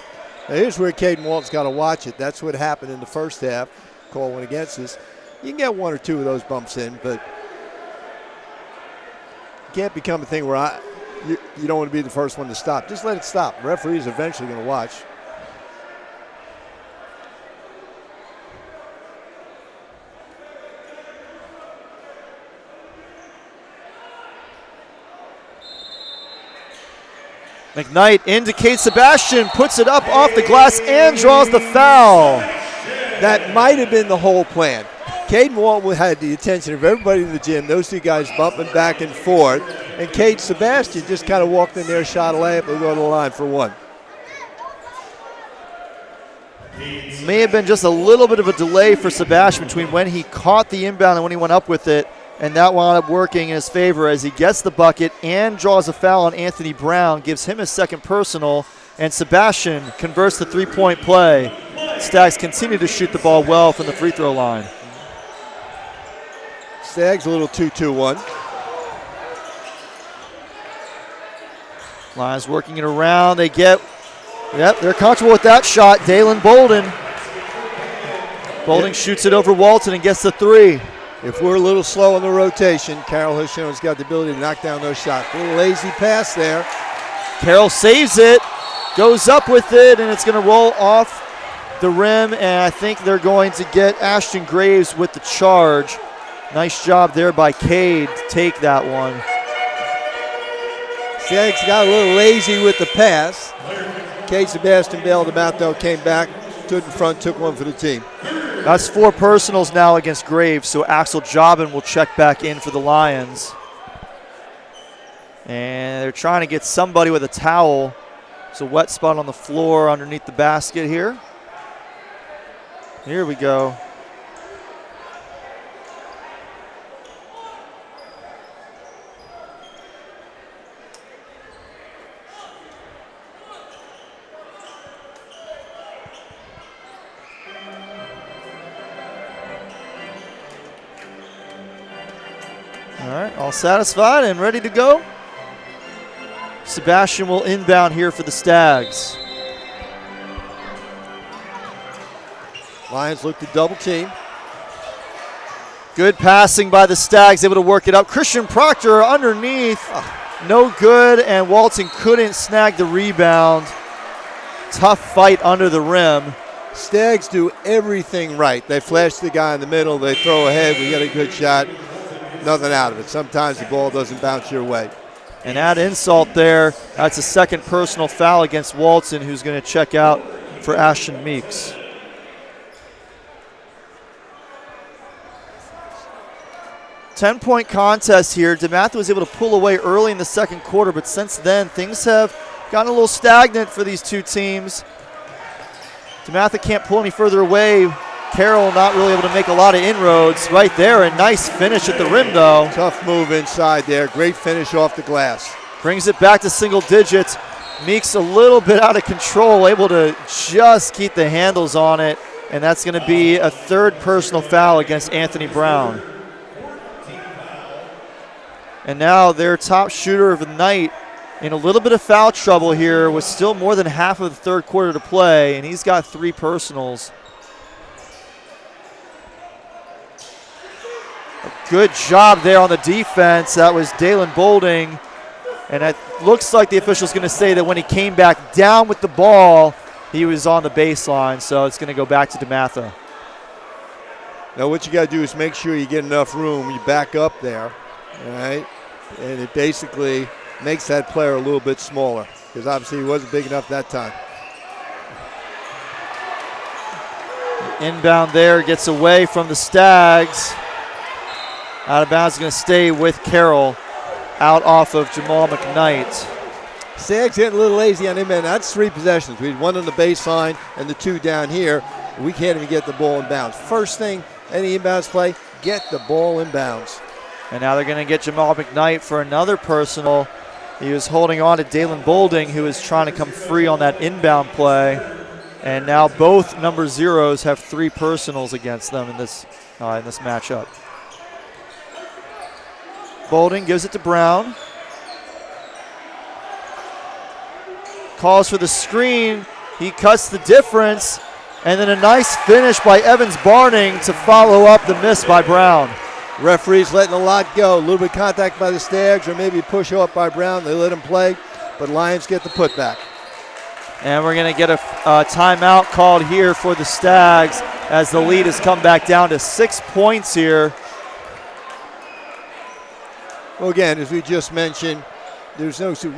Now here's where Caden Walt's got to watch it. That's what happened in the first half. Call went against us. You can get one or two of those bumps in, but it can't become a thing where you don't want to be the first one to stop. Just let it stop. The referee's eventually going to watch. McKnight into Cade Sebastian, puts it up off the glass and draws the foul. That might have been the whole plan. Caden Walt had the attention of everybody in the gym, those two guys bumping back and forth, and Cade Sebastian just kind of walked in there, shot a layup, and go to the line for one. May have been just a little bit of a delay for Sebastian between when he caught the inbound and when he went up with it, and that wound up working in his favor as he gets the bucket and draws a foul on Anthony Brown, gives him his second personal, and Sebastian converts the three-point play. Stags continue to shoot the ball well from the free throw line. Stags a little 2-2-1. Lions working it around. They get, they're comfortable with that shot. Dalen Bolden. Bolden shoots it over Walton and gets the three. If we're a little slow in the rotation, Carroll has shown he's got the ability to knock down those shots. A little lazy pass there. Carroll saves it, goes up with it, and it's going to roll off the rim, and I think they're going to get Ashton Graves with the charge. Nice job there by Cade to take that one. Stags got a little lazy with the pass. Cade Sebastian bailed him out, though, came back, stood in front, took one for the team. That's 4 personals now against Graves, so Axel Jobin will check back in for the Lions. And they're trying to get somebody with a towel. It's a wet spot on the floor underneath the basket here. Here we go. All right, all satisfied and ready to go. Sebastian will inbound here for the Stags. Lions look to double team. Good passing by the Stags, able to work it up. Christian Proctor underneath, no good, and Walton couldn't snag the rebound. Tough fight under the rim. Stags do everything right. They flash the guy in the middle, they throw ahead, we get a good shot. Nothing out of it. Sometimes the ball doesn't bounce your way. And add insult there, that's a second personal foul against Walton, who's going to check out for Ashton Meeks. Ten-point contest here. DeMatha was able to pull away early in the second quarter, but since then, things have gotten a little stagnant for these two teams. DeMatha can't pull any further away. Carroll not really able to make a lot of inroads right there. A nice finish at the rim, though. Tough move inside there. Great finish off the glass. Brings it back to single digits. Meeks a little bit out of control, able to just keep the handles on it, and that's going to be a third personal foul against Anthony Brown. And now their top shooter of the night in a little bit of foul trouble here with still more than half of the third quarter to play, and he's got 3 personals. A good job there on the defense. That was Dalen Bolding. And it looks like the official's going to say that when he came back down with the ball, he was on the baseline, so it's going to go back to DeMatha. Now what you got to do is make sure you get enough room. You back up there, all right? And it basically makes that player a little bit smaller because obviously he wasn't big enough that time. Inbound there, gets away from the Stags. Out of bounds, going to stay with Carroll. Out off of Jamal McKnight. Stags getting a little lazy on inbound. That's 3 possessions. We had 1 on the baseline and the 2 down here. We can't even get the ball in bounds. First thing, any inbounds play, get the ball in bounds. And now they're going to get Jamal McKnight for another personal. He was holding on to Dalen Bolding, who was trying to come free on that inbound play. And now both number zeros have 3 personals against them in this matchup. Bolding gives it to Brown. Calls for the screen. He cuts the difference. And then a nice finish by Evans Barning to follow up the miss by Brown. Referees letting a lot go. A little bit of contact by the Stags or maybe push off by Brown. They let him play, but Lions get the putback. And we're going to get a timeout called here for the Stags as the lead has come back down to 6 points here. Well, again, as we just mentioned, we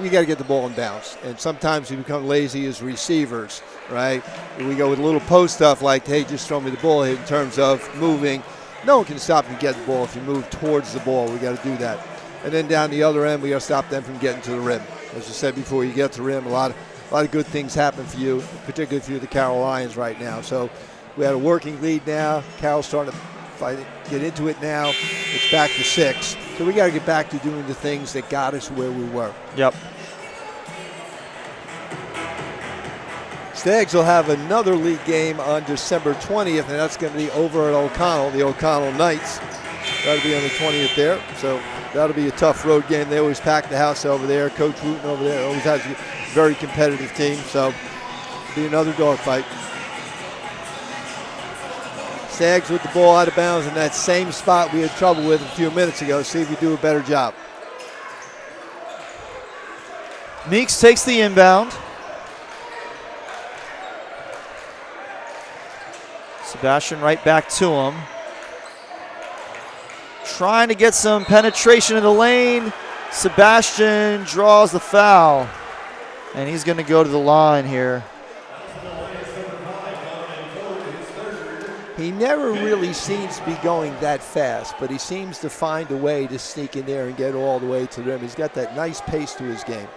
got to get the ball in bounds. And sometimes we become lazy as receivers, right? We go with a little post stuff like, hey, just throw me the ball in terms of moving. No one can stop you get the ball if you move towards the ball. We got to do that. And then down the other end, we got to stop them from getting to the rim. As I said before, you get to the rim, a lot of good things happen for you, particularly for the Carroll Lions right now. So we had a working lead now. Carroll's starting to fight it, get into it now. It's back to 6. So we got to get back to doing the things that got us where we were. Yep. Stags will have another league game on December 20th, and that's going to be over at O'Connell, the O'Connell Knights. That'll be on the 20th there. So that'll be a tough road game. They always pack the house over there. Coach Wooten over there always has a very competitive team. So it'll be another dogfight. Stags with the ball out of bounds in that same spot we had trouble with a few minutes ago. See if you do a better job. Meeks takes the inbound. Sebastian right back to him. Trying to get some penetration in the lane. Sebastian draws the foul. And he's going to go to the line here. He never really seems to be going that fast, but he seems to find a way to sneak in there and get all the way to the rim. He's got that nice pace to his game.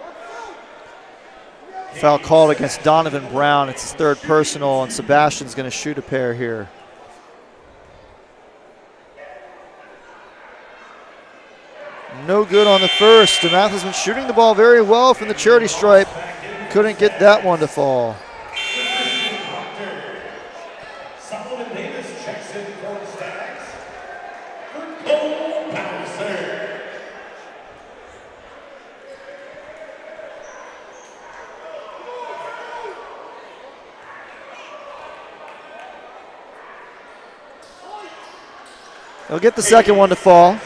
Foul called against Donovan Brown. It's his 3rd personal, and Sebastian's going to shoot a pair here. No good on the first. DeMatha's been shooting the ball very well from the charity stripe. Couldn't get that one to fall. They'll get the second one to fall.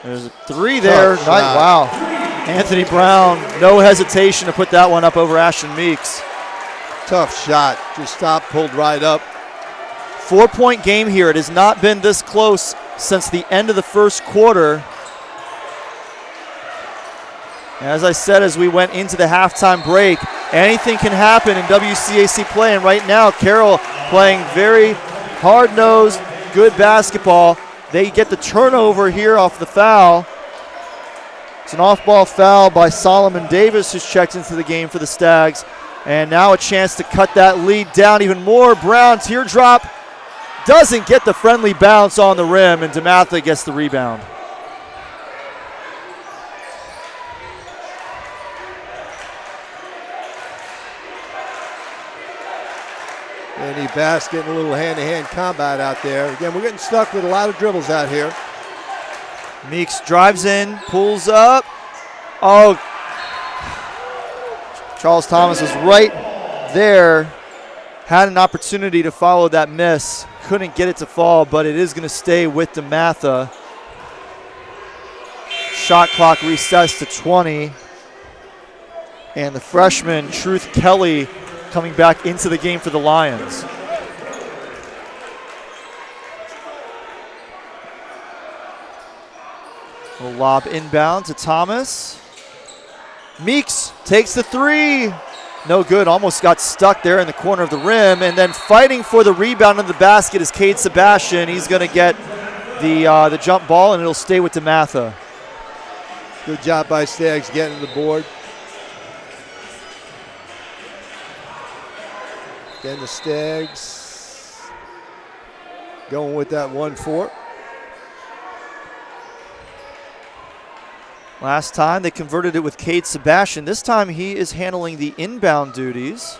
There's a 3 there. Nice. Wow. Anthony Brown, no hesitation to put that one up over Ashton Meeks. Tough shot. Just stopped, pulled right up. 4-point game here. It has not been this close since the end of the first quarter. As I said, as we went into the halftime break, anything can happen in WCAC play, and right now Carroll playing very hard-nosed, good basketball. They get the turnover here off the foul. It's an off-ball foul by Solomon Davis, who's checked into the game for the Stags. And now a chance to cut that lead down even more. Brown, teardrop, doesn't get the friendly bounce on the rim, and DeMatha gets the rebound. Danny Bass getting a little hand-to-hand combat out there. Again, we're getting stuck with a lot of dribbles out here. Meeks drives in, pulls up. Oh, Charles Thomas was right there. Had an opportunity to follow that miss. Couldn't get it to fall, but it is going to stay with DeMatha. Shot clock resets to 20. And the freshman, Truth Kelly, coming back into the game for the Lions. A lob inbound to Thomas. Meeks takes the three. No good, almost got stuck there in the corner of the rim. And then fighting for the rebound in the basket is Cade Sebastian. He's going to get the jump ball, and it'll stay with DeMatha. Good job by Stags getting the board. Again, the Stags going with that 1-4. Last time they converted it with Cade Sebastian. This time he is handling the inbound duties.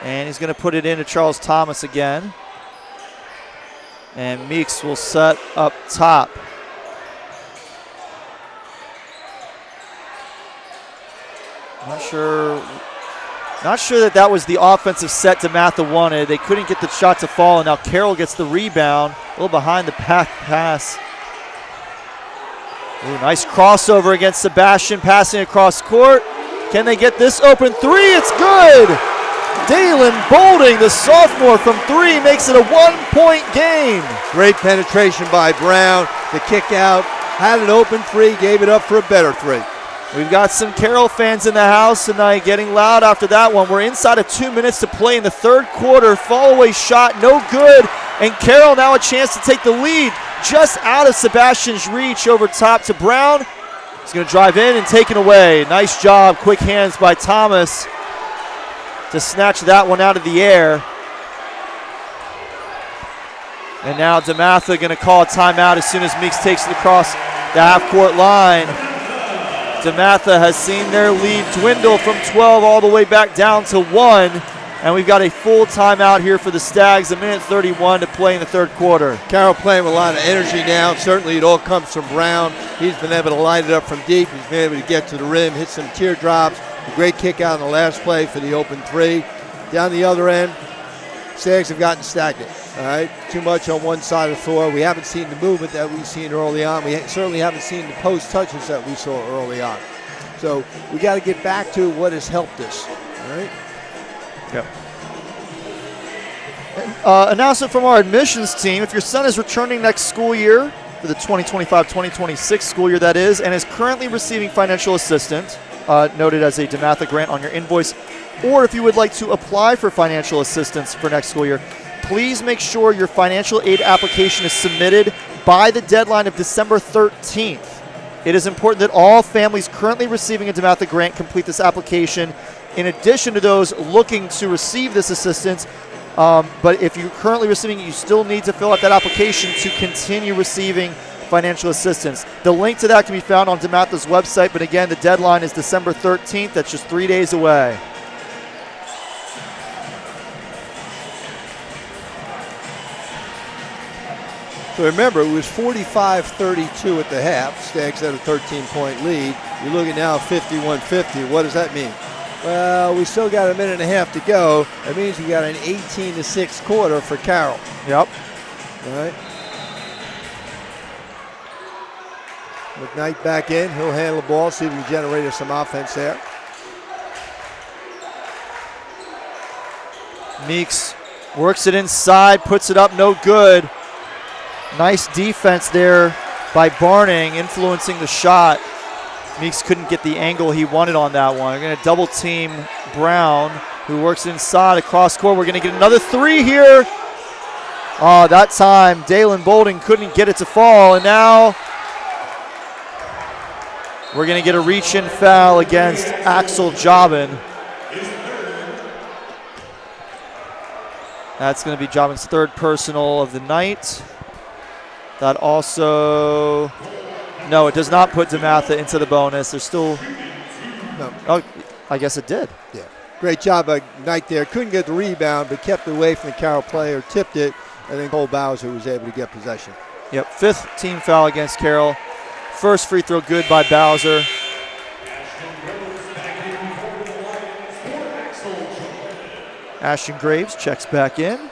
And he's going to put it into Charles Thomas again. And Meeks will set up top. Not sure that was the offensive set DeMatha wanted. They couldn't get the shot to fall, and now Carroll gets the rebound. A little behind the back pass. Ooh, nice crossover against Sebastian, passing across court. Can they get this open three? It's good. Dalen Bolding, the sophomore from three, makes it a 1-point game. Great penetration by Brown. The kick out, had an open three, gave it up for a better three. We've got some Carroll fans in the house tonight getting loud after that one. We're inside of 2 minutes to play in the third quarter. Fall-away shot, no good. And Carroll now a chance to take the lead just out of Sebastian's reach over top to Brown. He's going to drive in and take it away. Nice job, quick hands by Thomas to snatch that one out of the air. And now DeMatha going to call a timeout as soon as Meeks takes it across the half-court line. DeMatha has seen their lead dwindle from 12 all the way back down to 1. And we've got a full timeout here for the Stags, 1:31 to play in the third quarter. Carroll playing with a lot of energy now. Certainly it all comes from Brown. He's been able to light it up from deep. He's been able to get to the rim, hit some teardrops. A great kick out in the last play for the open three. Down the other end, Stags have gotten stagnant. All right, too much on one side of the floor. We haven't seen the movement that we've seen early on. We certainly haven't seen the post touches that we saw early on. So we got to get back to what has helped us. All right. Yep. Announcement from our admissions team. If your son is returning next school year, for the 2025-2026 school year that is, and is currently receiving financial assistance, noted as a DeMatha grant on your invoice, or if you would like to apply for financial assistance for next school year, please make sure your financial aid application is submitted by the deadline of December 13th. It is important that all families currently receiving a DeMatha grant complete this application. In addition to those looking to receive this assistance, but if you're currently receiving it, you still need to fill out that application to continue receiving financial assistance. The link to that can be found on DeMatha's website, but again, the deadline is December 13th. That's just 3 days away. So remember, it was 45-32 at the half. Stags had a 13-point lead. You're looking now at 51-50. What does that mean? Well, we still got a minute and a half to go. That means we got an 18-6 quarter for Carroll. Yep. All right. McKnight back in. He'll handle the ball, see if we can generate some offense there. Meeks works it inside, puts it up, no good. Nice defense there by Barning, influencing the shot. Meeks couldn't get the angle he wanted on that one. They're going to double team Brown, who works inside across court. We're going to get another three here. That time, Dalen Bolding couldn't get it to fall, and now we're going to get a reach-in foul against Axel Jobin. That's going to be Jobin's third personal of the night. That also, no, it does not put DeMatha into the bonus. There's still, No. oh, I guess it did. Yeah. Great job by Knight there. Couldn't get the rebound, but kept it away from the Carroll player, tipped it, and then Cole Bowser was able to get possession. Yep, fifth team foul against Carroll. First free throw good by Bowser. Ashton Graves checks back in.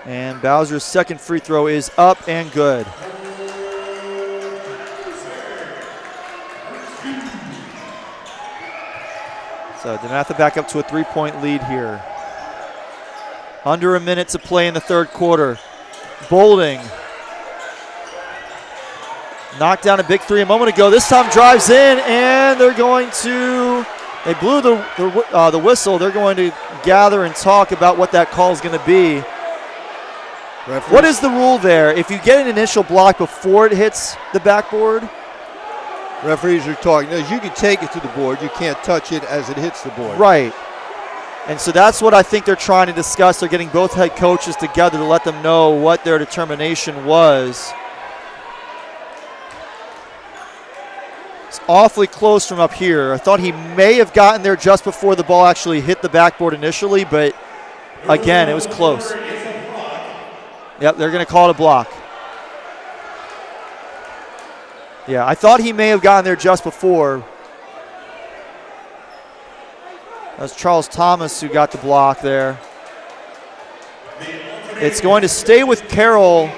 And Bowser's second free throw is up and good. So DeMatha back up to a 3-point lead here. Under a minute to play in the third quarter. Bolding knocked down a big three a moment ago. This time drives in, and they're going to, they blew the whistle. They're going to gather and talk about what that call is going to be. Referees. What is the rule there? If you get an initial block before it hits the backboard? Referees are talking. No, you can take it to the board. You can't touch it as it hits the board. Right. And so that's what I think they're trying to discuss. They're getting both head coaches together to let them know what their determination was. It's awfully close from up here. I thought he may have gotten there just before the ball actually hit the backboard initially, but again, it was close. Yep, they're going to call it a block. Yeah, I thought he may have gotten there just before. That was Charles Thomas who got the block there. It's going to stay with Carroll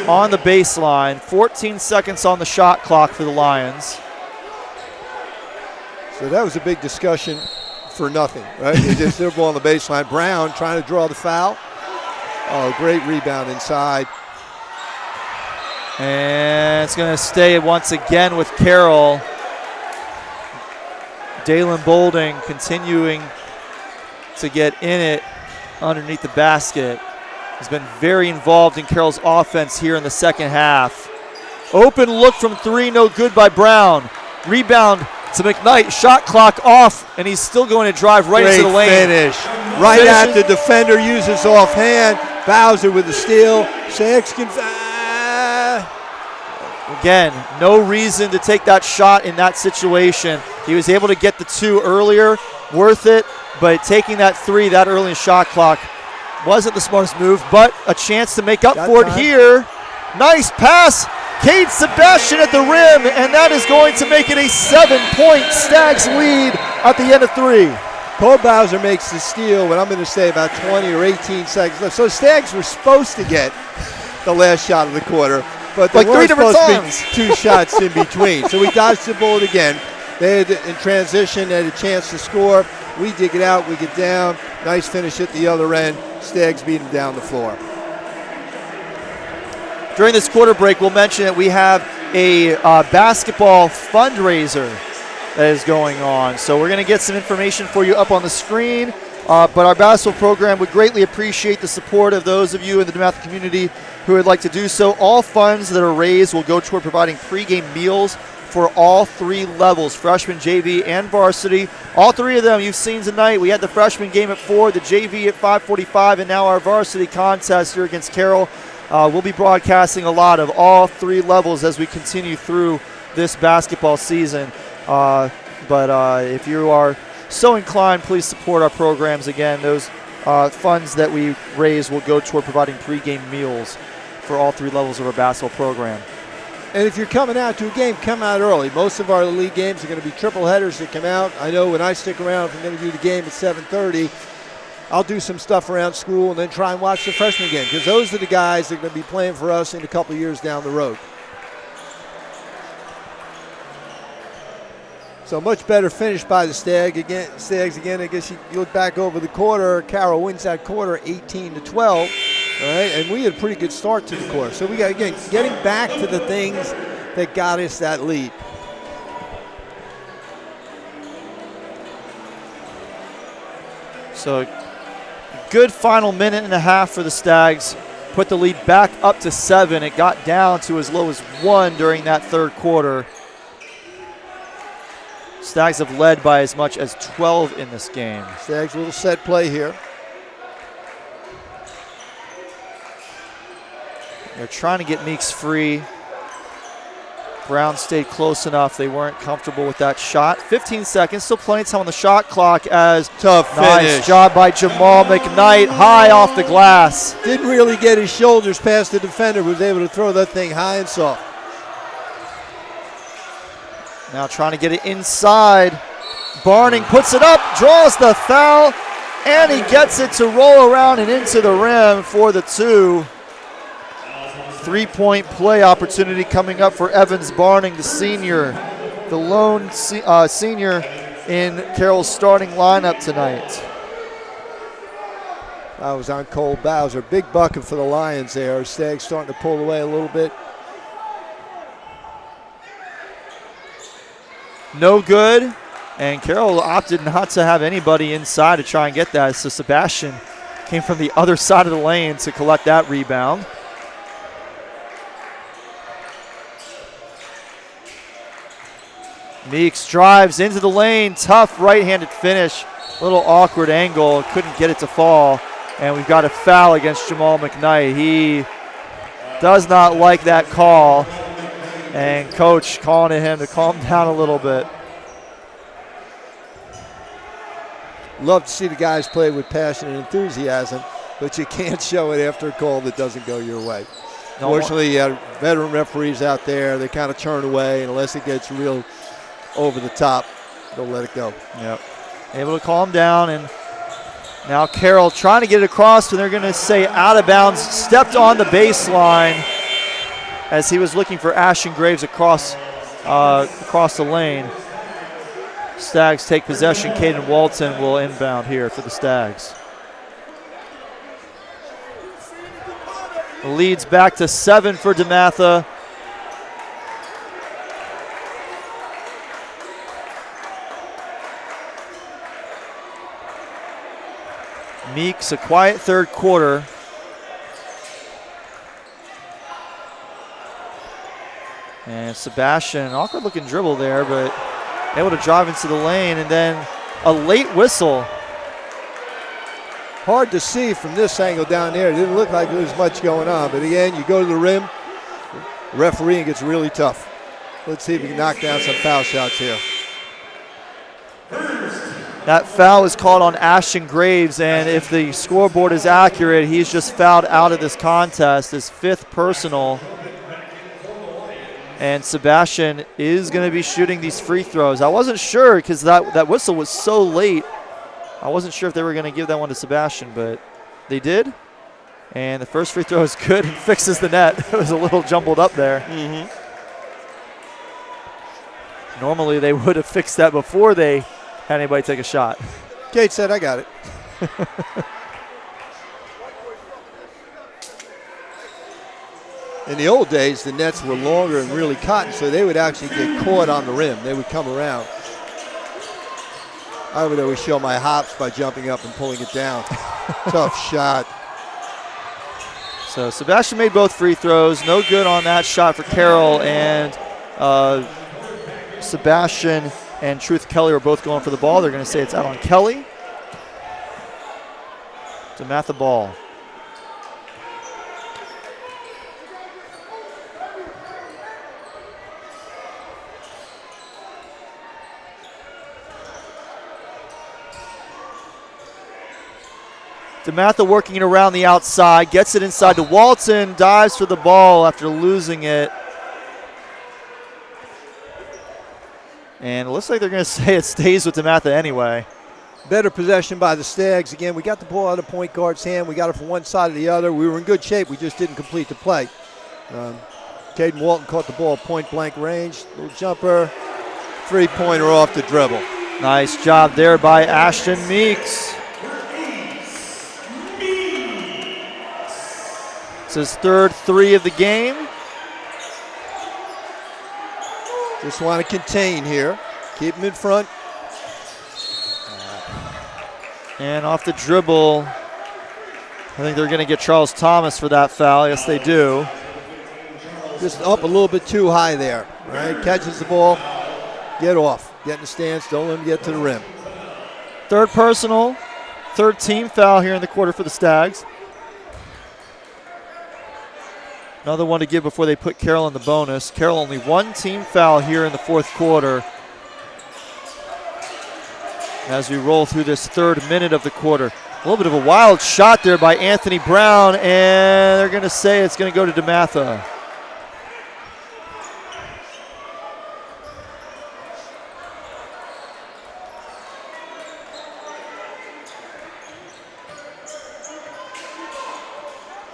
on the baseline. 14 seconds on the shot clock for the Lions. So that was a big discussion for nothing, right? They just threw the ball on the baseline. Brown trying to draw the foul. Oh, great rebound inside. And it's going to stay once again with Carroll. Dalen Bolding continuing to get in it underneath the basket. He's been very involved in Carroll's offense here in the second half. Open look from three, no good by Brown. Rebound to McKnight, shot clock off, and he's still going to drive right into the lane. Finish. Right at the defender, uses offhand. Bowser with the steal. Sags can. Again, no reason to take that shot in that situation. He was able to get the two earlier, worth it, but taking that three that early in shot clock wasn't the smartest move, but a chance to make up for it here. Nice pass. Cade Sebastian at the rim, and that is going to make it a 7-point Stags lead at the end of three. Cole Bowser makes the steal when I'm going to say about 20 or 18 seconds left. So Stags were supposed to get the last shot of the quarter, but there like were three different supposed times. to be two shots in between. So we dodged the bullet again. They had in transition, they had a chance to score. We dig it out, we get down. Nice finish at the other end. Stags beat them down the floor. During this quarter break, we'll mention that we have a basketball fundraiser that is going on. So we're going to get some information for you up on the screen. But our basketball program would greatly appreciate the support of those of you in the DeMatha community who would like to do so. All funds that are raised will go toward providing pregame meals for all three levels, freshman, JV, and varsity. All three of them you've seen tonight. We had the freshman game at 4, the JV at 5:45, and now our varsity contest here against Carroll. We'll be broadcasting a lot of all three levels as we continue through this basketball season. But if you are so inclined, please support our programs. Again, those funds that we raise will go toward providing pregame meals for all three levels of our basketball program. And if you're coming out to a game, come out early. Most of our league games are going to be triple headers that come out. I know when I stick around, if I'm going to do the game at 7:30, I'll do some stuff around school and then try and watch the freshman game, because those are the guys that are going to be playing for us in a couple of years down the road. So much better finish by the Stags again. I guess you look back over the quarter. Carroll wins that quarter 18-12. All right, and we had a pretty good start to the quarter. So we got, again, getting back to the things that got us that lead. So good final minute and a half for the Stags. Put the lead back up to 7. It got down to as low as 1 during that third quarter. Stags have led by as much as 12 in this game. Stags a little set play here. They're trying to get Meeks free. Brown stayed close enough. They weren't comfortable with that shot. 15 seconds, still plenty of time on the shot clock as tough nice finish. Job by Jamal McKnight, high off the glass. Didn't really get his shoulders past the defender, was able to throw that thing high and soft. Now trying to get it inside. Barning puts it up, draws the foul, and he gets it to roll around and into the rim for the 2. 3-point play opportunity coming up for Evans Barning, the senior, the lone senior in Carroll's starting lineup tonight. That was on Cole Bowser. Big bucket for the Lions there. Stags starting to pull away a little bit. No good, and Carroll opted not to have anybody inside to try and get that, so Sebastian came from the other side of the lane to collect that rebound. Meeks drives into the lane, tough right-handed finish, a little awkward angle, couldn't get it to fall, and we've got a foul against Jamal McKnight. He does not like that call, and coach calling to him to calm down a little bit. Love to see the guys play with passion and enthusiasm, but you can't show it after a call that doesn't go your way. No, Fortunately, you have veteran referees out there. They kind of turn away, and unless it gets real over the top, they'll let it go. Yep. Able to calm down, and now Carroll trying to get it across, and they're going to say out of bounds. Stepped on the baseline as he was looking for Ashton Graves across the lane. Stags take possession. Caden Walton will inbound here for the Stags. The lead's back to 7 for DeMatha. Meeks, a quiet third quarter. And Sebastian, awkward looking dribble there, but able to drive into the lane, and then a late whistle. Hard to see from this angle down there. It didn't look like there was much going on, but again, you go to the rim, refereeing gets really tough. Let's see if we can knock down some foul shots here. That foul is called on Ashton Graves, and if the scoreboard is accurate, he's just fouled out of this contest, his 5th personal. And Sebastian is going to be shooting these free throws. I wasn't sure because that whistle was so late. I wasn't sure if they were going to give that one to Sebastian, but they did. And the first free throw is good and fixes the net. It was a little jumbled up there. Mm-hmm. Normally they would have fixed that before they had anybody take a shot. Kate said, I got it. In the old days, the nets were longer and really cotton, so they would actually get caught on the rim. They would come around. I would always show my hops by jumping up and pulling it down. Tough shot. So Sebastian made both free throws. No good on that shot for Carroll, and Sebastian and Truth Kelly are both going for the ball. They're going to say it's out on Kelly. DeMatha ball. DeMatha working it around the outside, gets it inside to Walton, dives for the ball after losing it. And it looks like they're going to say it stays with DeMatha anyway. Better possession by the Stags. Again, we got the ball out of point guard's hand. We got it from one side or the other. We were in good shape. We just didn't complete the play. Caden Walton caught the ball point blank range. Little jumper. three-pointer off the dribble. Nice job there by Ashton Meeks. It's his third three of the game. Just want to contain here. Keep him in front. And off the dribble, I think they're going to get Charles Thomas for that foul. Yes, they do. Just up a little bit too high there. All right, catches the ball, get off. Get in the stance, don't let him get to the rim. Third personal, third team foul here in the quarter for the Stags. Another one to give before they put Carroll in the bonus. Carroll only one team foul here in the fourth quarter. As we roll through this third minute of the quarter. A little bit of a wild shot there by Anthony Brown, and they're going to say it's going to go to DeMatha.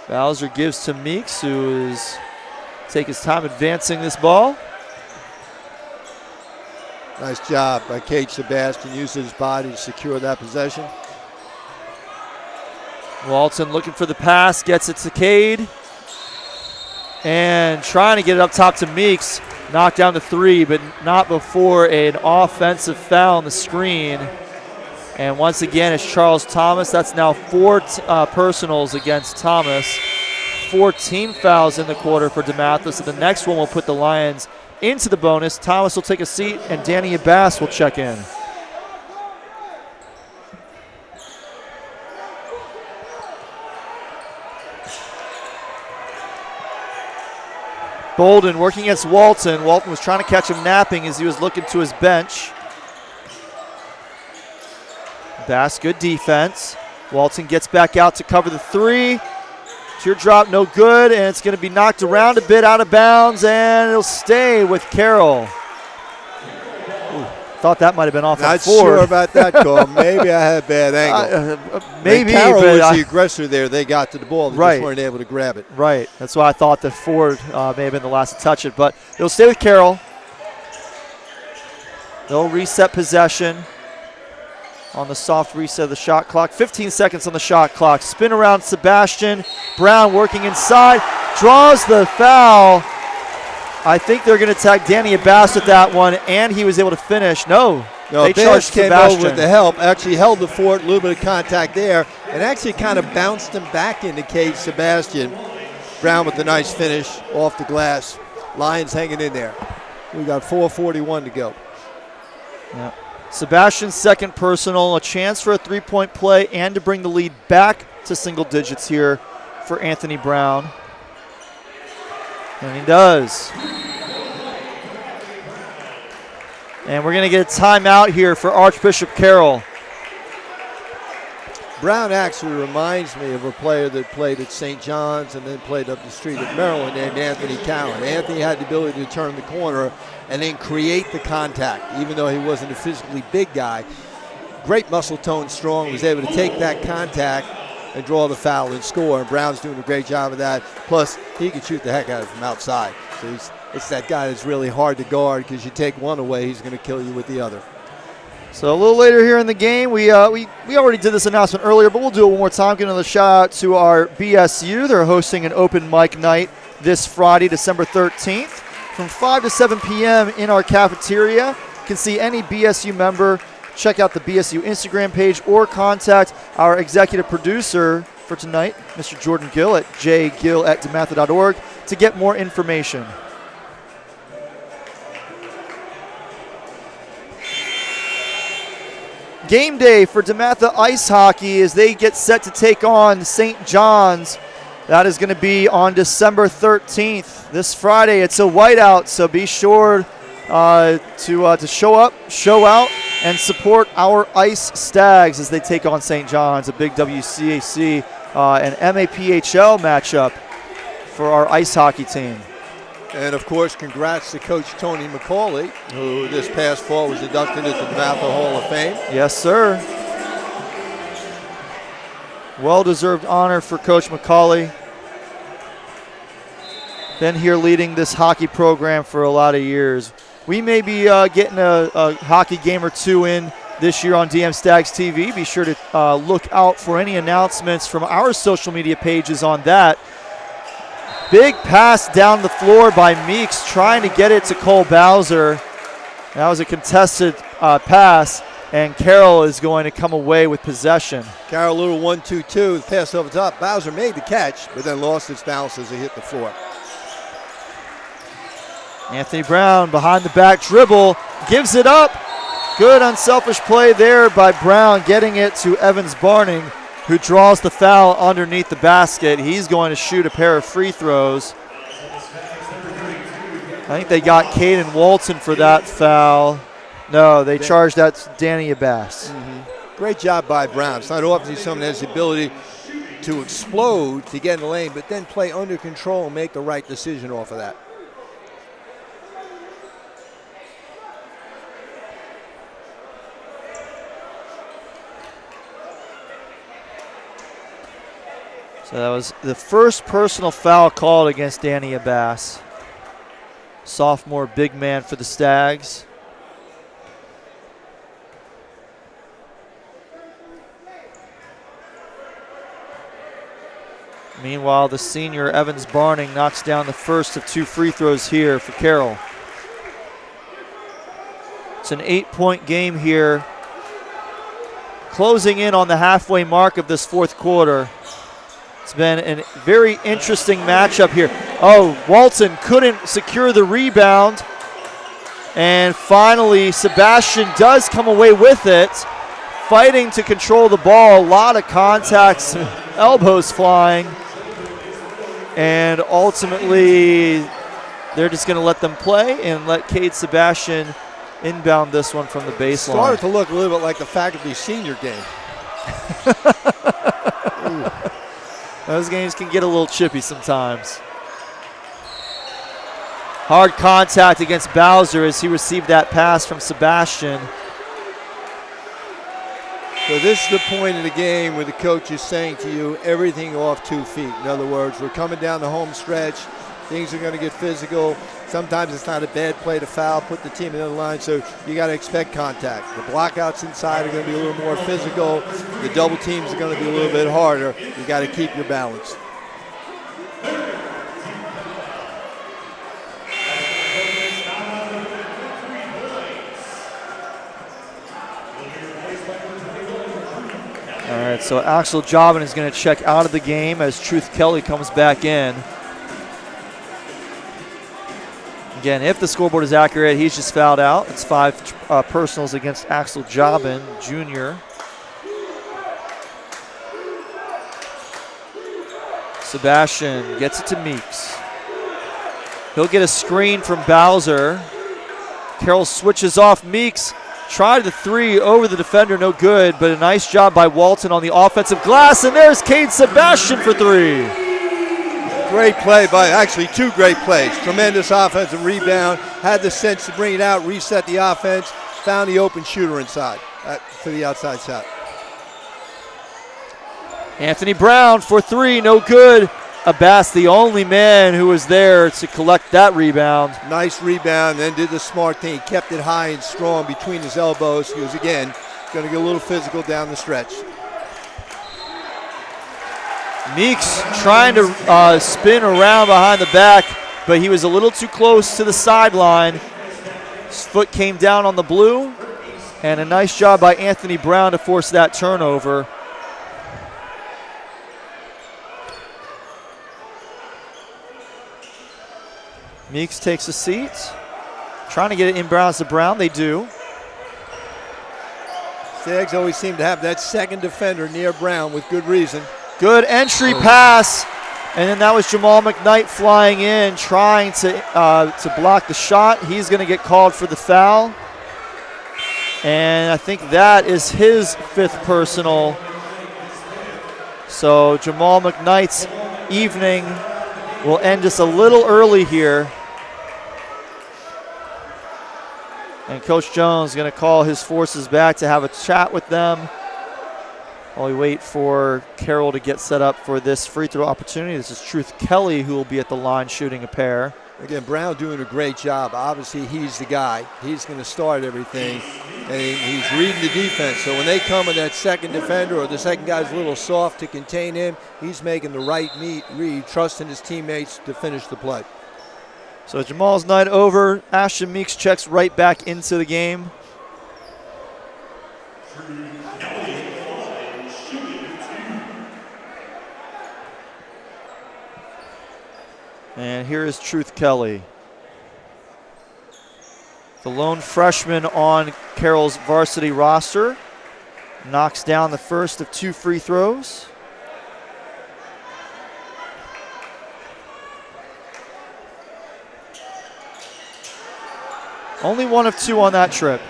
Bowser gives to Meeks, who is take his time advancing this ball. Nice job by Cade Sebastian, using his body to secure that possession. Walton looking for the pass, gets it to Cade. And trying to get it up top to Meeks. Knocked down to three, but not before an offensive foul on the screen. And once again, it's Charles Thomas. That's now four personals against Thomas. 4 team fouls in the quarter for DeMatha. So the next one will put the Lions into the bonus. Thomas will take a seat, and Danny Abbas will check in. Bolden working against Walton. Walton was trying to catch him napping as he was looking to his bench. Bass, good defense. Walton gets back out to cover the three. Teardrop, no good, and it's going to be knocked around a bit out of bounds, and it'll stay with Carroll. Ooh, thought that might have been off on Ford. Not sure about that call. Maybe I had a bad angle. Maybe, Carroll but was the aggressor there. They got to the ball. They just weren't able to grab it. Right. That's why I thought that Ford may have been the last to touch it, but it'll stay with Carroll. They'll reset possession on the soft reset of the shot clock. 15 seconds on the shot clock. Spin around Sebastian. Brown working inside. Draws the foul. I think they're going to tag Danny Abbas with that one, and he was able to finish. No, they charged came Sebastian. over with the help. Actually held the fort. A little bit of contact there, and actually kind of bounced him back into Cade Sebastian. Brown with the nice finish off the glass. Lions hanging in there. We got 4:41 to go. Yeah. Sebastian's second personal, a chance for a three-point play and to bring the lead back to single digits here for Anthony Brown. And he does. And we're going to get a timeout here for Archbishop Carroll. Brown actually reminds me of a player that played at St. John's and then played up the street at Maryland named Anthony Cowan. Anthony had the ability to turn the corner and then create the contact, even though he wasn't a physically big guy. Great muscle tone, strong, was able to take that contact and draw the foul and score. And Brown's doing a great job of that. Plus, he can shoot the heck out of it from outside. So it's that guy that's really hard to guard because you take one away, he's going to kill you with the other. So a little later here in the game, we already did this announcement earlier, but we'll do it one more time. Give another shout out to our BSU. They're hosting an open mic night this Friday, December 13th, from 5 to 7 p.m. in our cafeteria. You can see any BSU member. Check out the BSU Instagram page or contact our executive producer for tonight, Mr. Jordan Gill at jgill@dematha.org to get more information. Game day for DeMatha Ice Hockey as they get set to take on St. John's. That is going to be on December 13th. This Friday, it's a whiteout, so be sure to show up, show out, and support our Ice Stags as they take on St. John's, a big WCAC and MAPHL matchup for our ice hockey team. And, of course, congrats to Coach Tony McCauley, who this past fall was inducted into the DeMatha Hall of Fame. Yes, sir. Well-deserved honor for Coach McCauley. Been here leading this hockey program for a lot of years. we may be getting a hockey game or two in this year on DM Stags TV. Be sure to look out for any announcements from our social media pages on that. Big pass down the floor by Meeks, trying to get it to Cole Bowser. That was a contested pass, and Carroll is going to come away with possession. Carroll, a little 1-2-2, pass over top. Bowser made the catch, but then lost its balance as he hit the floor. Anthony Brown behind the back dribble, gives it up. Good unselfish play there by Brown, getting it to Evans Barning, who draws the foul underneath the basket. He's going to shoot a pair of free throws. I think they got Caden Walton for that foul. No, they charged that to Danny Abbas. Great job by Brown. It's not often someone has the ability to explode to get in the lane, but then play under control and make the right decision off of that. So that was the first personal foul called against Danny Abbas. Sophomore big man for the Stags. Meanwhile, the senior Evans Barning knocks down the first of 2 free throws here for Carroll. It's an 8-point game here, closing in on the halfway mark of this fourth quarter. It's been a very interesting matchup here. Oh, Walton couldn't secure the rebound. And finally, Sebastian does come away with it, fighting to control the ball. A lot of contacts, elbows flying. And ultimately, they're just going to let them play and let Cade Sebastian inbound this one from the baseline. Started to look a little bit like the faculty senior game. Those games can get a little chippy sometimes. Hard contact against Bowser as he received that pass from Sebastian. So this is the point in the game where the coach is saying to you, everything off 2 feet. In other words, we're coming down the home stretch. Things are going to get physical. Sometimes it's not a bad play to foul, put the team in the line, so you got to expect contact. The blockouts inside are going to be a little more physical. The double teams are going to be a little bit harder. You got to keep your balance. All right, so Axel Jobin is going to check out of the game as Truth Kelly comes back in. Again, if the scoreboard is accurate, he's just fouled out. It's 5 personals against Axel Jobin, Jr. Sebastian gets it to Meeks. He'll get a screen from Bowser. Carroll switches off Meeks. Tried the 3 over the defender, no good, but a nice job by Walton on the offensive glass, and there's Cade Sebastian for 3. Great play by, actually 2 great plays. Tremendous offensive rebound, had the sense to bring it out, reset the offense, found the open shooter inside for the outside shot. Anthony Brown for 3, no good. Abbas, the only man who was there to collect that rebound. Nice rebound, then did the smart thing. He kept it high and strong between his elbows. He was, again, going to get a little physical down the stretch. Meeks trying to spin around behind the back, but he was a little too close to the sideline. His foot came down on the blue, and a nice job by Anthony Brown to force that turnover. Meeks takes a seat, trying to get it inbounds to Brown. They do. Stags always seem to have that second defender near Brown with good reason. Good entry pass, and then that was Jamal McKnight flying in, trying to block the shot. He's going to get called for the foul, and I think that is his 5th personal. So Jamal McKnight's evening will end just a little early here. And Coach Jones is going to call his forces back to have a chat with them while we wait for Carroll to get set up for this free throw opportunity. This is Truth Kelly who will be at the line shooting a pair. Again, Brown doing a great job. Obviously, he's the guy. He's going to start everything, and he's reading the defense. So when they come with that second defender or the second guy's a little soft to contain him, he's making the right read, trusting his teammates to finish the play. So Jamal's night over. Ashton Meeks checks right back into the game. And here is Truth Kelly, the lone freshman on Carroll's varsity roster. Knocks down the first of 2 free throws. Only 1 of 2 on that trip.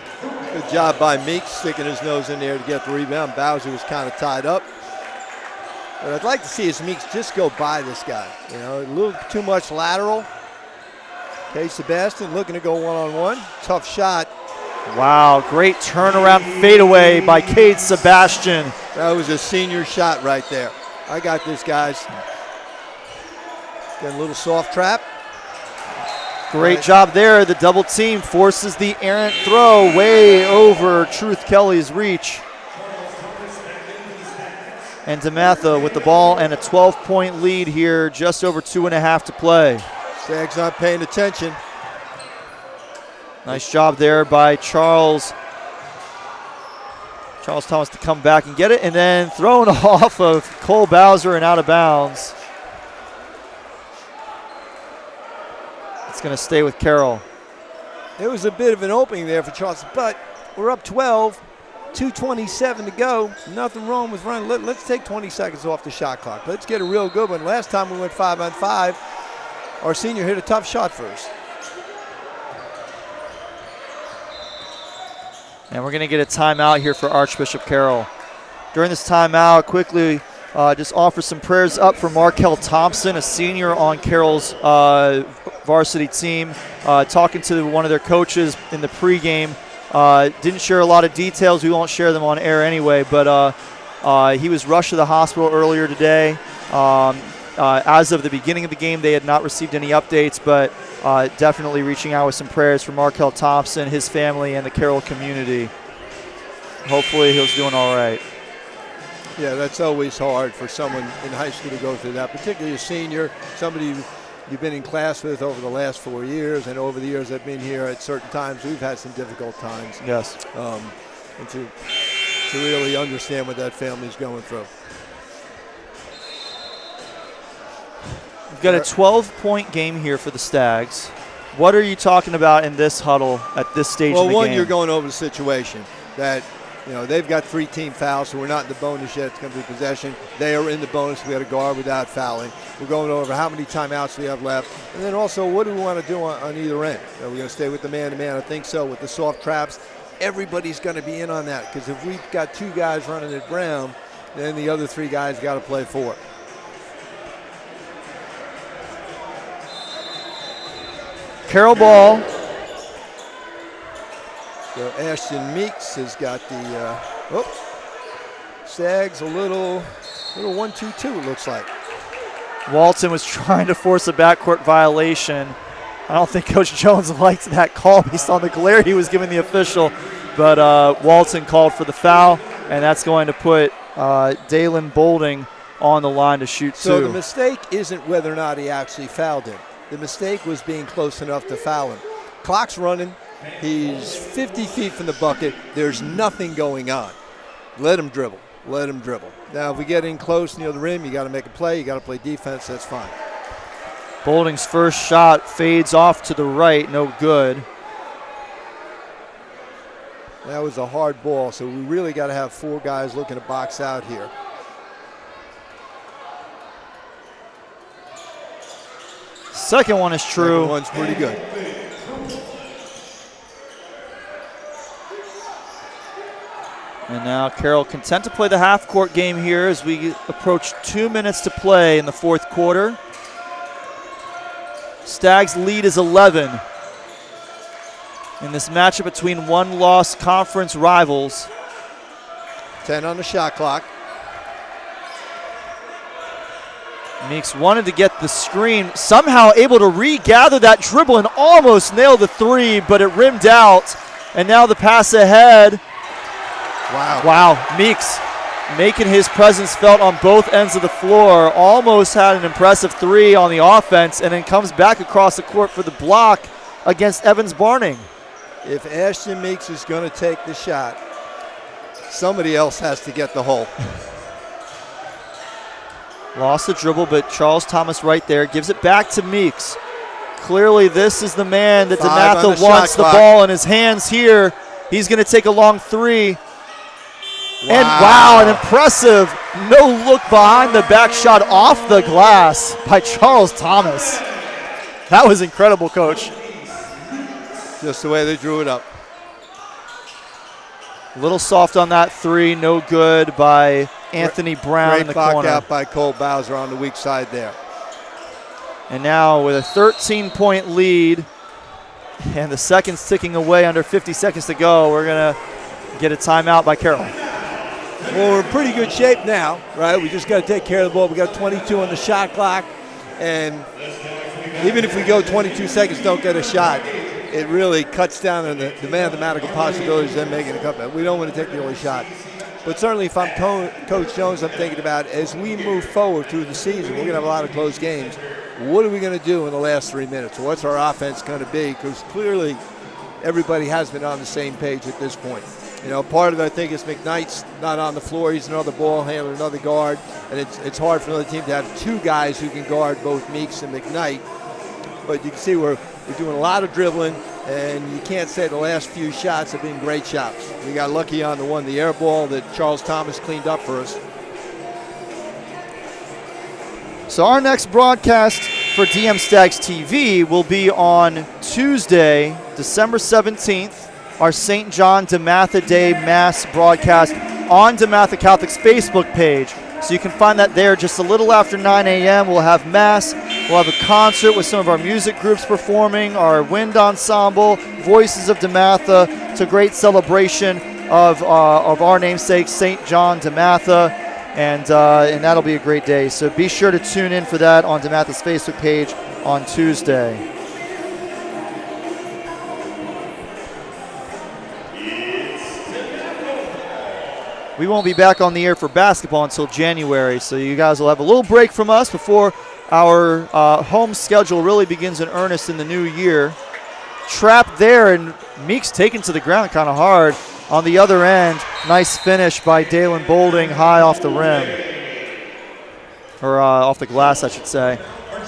Good job by Meeks, sticking his nose in there to get the rebound. Bowser was kind of tied up. What I'd like to see is Meeks just go by this guy. You know, a little too much lateral. Okay, Sebastian looking to go one-on-one. Tough shot. Wow, great turnaround fadeaway by Cade Sebastian. That was a senior shot right there. I got this, guys. Getting a little soft trap. Great job there. The double team forces the errant throw way over Truth Kelly's reach. And DeMatha with the ball and a 12-point lead here, just over 2.5 to play. Stags not paying attention. Nice job there by Charles Thomas to come back and get it, and then thrown off of Cole Bowser and out of bounds. It's going to stay with Carroll. There was a bit of an opening there for Charles, but we're up 12. 2:27 to go. Nothing wrong with running. Let's take 20 seconds off the shot clock. Let's get a real good one. Last time we went 5-on-5, our senior hit a tough shot first. And we're going to get a timeout here for Archbishop Carroll. During this timeout, quickly just offer some prayers up for Markel Thompson, a senior on Carroll's varsity team. Talking to one of their coaches in the pregame. Didn't share a lot of details. We won't share them on air anyway, but he was rushed to the hospital earlier today. As of the beginning of the game, they had not received any updates, but definitely reaching out with some prayers for Markel Thompson, his family, and the Carroll community. Hopefully he's doing all right. Yeah, that's always hard for someone in high school to go through that, particularly a senior, somebody you've been in class with over the last 4 years, and over the years I've been here at certain times, we've had some difficult times. Yes. And to really understand what that family's going through. We've got a 12-point game here for the Stags. What are you talking about in this huddle at this stage of the game? Well, one, you're going over the situation that, you know, they've got 3 team fouls, so we're not in the bonus yet. It's going to be possession. They are in the bonus. We got to guard without fouling. We're going over how many timeouts we have left. And then also, what do we want to do on either end? Are we going to stay with the man-to-man? I think so. With the soft traps, everybody's going to be in on that, because if we've got 2 guys running at Brown, then the other 3 guys got to play 4. Carroll ball. So Ashton Meeks has got the Stags a little 1-2-2, it looks like. Walton was trying to force a backcourt violation. I don't think Coach Jones liked that call based on the glare he was giving the official, but Walton called for the foul, and that's going to put Dalen Bolding on the line to shoot 2. So the mistake isn't whether or not he actually fouled him. The mistake was being close enough to foul him. Clock's running. He's 50 feet from the bucket. There's nothing going on. Let him dribble. Let him dribble. Now, if we get in close near the rim, you got to make a play. You got to play defense. That's fine. Bolding's first shot fades off to the right. No good. That was a hard ball, so we really got to have 4 guys looking to box out here. Second one is true. Second one's pretty good. And now Carroll content to play the half-court game here as we approach 2 minutes to play in the 4th quarter. Stags lead is 11 in this matchup between one-loss conference rivals. 10 on the shot clock. Meeks wanted to get the screen, somehow able to regather that dribble and almost nail the three, but it rimmed out. And now the pass ahead. Wow, Meeks making his presence felt on both ends of the floor. Almost had an impressive three on the offense, and then comes back across the court for the block against Evans Barning. If Ashton Meeks is going to take the shot, somebody else has to get the hole. Lost the dribble, but Charles Thomas right there gives it back to Meeks. Clearly this is the man that DeMatha wants the ball in his hands here. He's going to take a long three. And wow, an impressive no-look behind the back shot off the glass by Charles Thomas. That was incredible, Coach. Just the way they drew it up. A little soft on that three, no good by Anthony Brown in the corner. Great block out by Cole Bowser on the weak side there. And now with a 13-point lead and the seconds ticking away, under 50 seconds to go, we're going to get a timeout by Carroll. Well, we're in pretty good shape now, right? We just got to take care of the ball. We got 22 on the shot clock, and even if we go 22 seconds, don't get a shot, it really cuts down on the mathematical possibilities of them making a comeback. We don't want to take the only shot. But certainly if I'm Coach Jones, I'm thinking about as we move forward through the season, we're going to have a lot of close games. What are we going to do in the last 3 minutes? What's our offense going to be? Because clearly everybody has been on the same page at this point. You know, part of it, I think, is McKnight's not on the floor. He's another ball handler, another guard. And it's hard for another team to have two guys who can guard both Meeks and McKnight. But you can see we're doing a lot of dribbling, and you can't say the last few shots have been great shots. We got lucky on the air ball that Charles Thomas cleaned up for us. So our next broadcast for DM Stags TV will be on Tuesday, December 17th, our St. John DeMatha Day Mass broadcast on DeMatha Catholic's Facebook page. So you can find that there just a little after 9 a.m. We'll have Mass. We'll have a concert with some of our music groups performing, our wind ensemble, Voices of DeMatha. It's a great celebration of our namesake, St. John DeMatha, and that'll be a great day. So be sure to tune in for that on DeMatha's Facebook page on Tuesday. We won't be back on the air for basketball until January, so you guys will have a little break from us before our home schedule really begins in earnest in the new year. Trapped there, and Meeks taken to the ground kind of hard. On the other end, nice finish by Dalen Boulding, high off the rim. Or off the glass, I should say.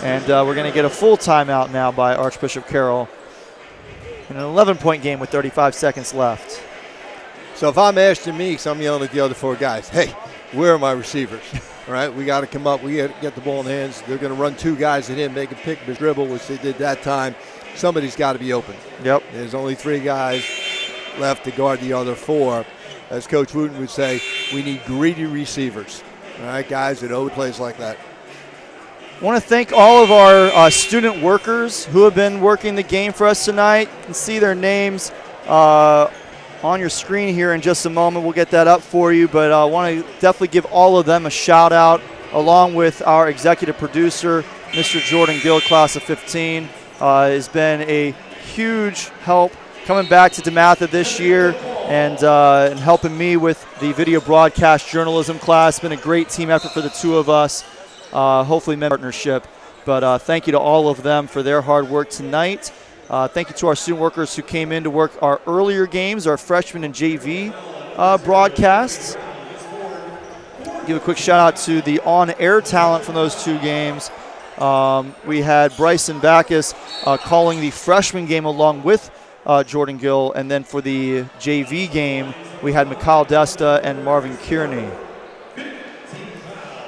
And we're going to get a full timeout now by Archbishop Carroll in an 11-point game with 35 seconds left. So if I'm Ashton Meeks, I'm yelling at the other four guys, hey, where are my receivers? All right, we got to come up. We got to get the ball in hands. They're going to run two guys at him, make him pick the dribble, which they did that time. Somebody's got to be open. Yep. There's only three guys left to guard the other four. As Coach Wooten would say, we need greedy receivers. All right, guys that know plays like that. I want to thank all of our student workers who have been working the game for us tonight. You can see their names on your screen here in just a moment. We'll get that up for you, but I want to definitely give all of them a shout out, along with our executive producer, Mr. Jordan Gill, class of 15. Has been a huge help coming back to DeMatha this year and helping me with the video broadcast journalism class. It's been a great team effort for the two of us, hopefully partnership. But thank you to all of them for their hard work tonight. Thank you to our student workers who came in to work our earlier games, our freshman and JV broadcasts. Give a quick shout out to the on-air talent from those two games. We had Bryson Backus calling the freshman game along with Jordan Gill, and then for the JV game, we had Mikhail Desta and Marvin Kearney.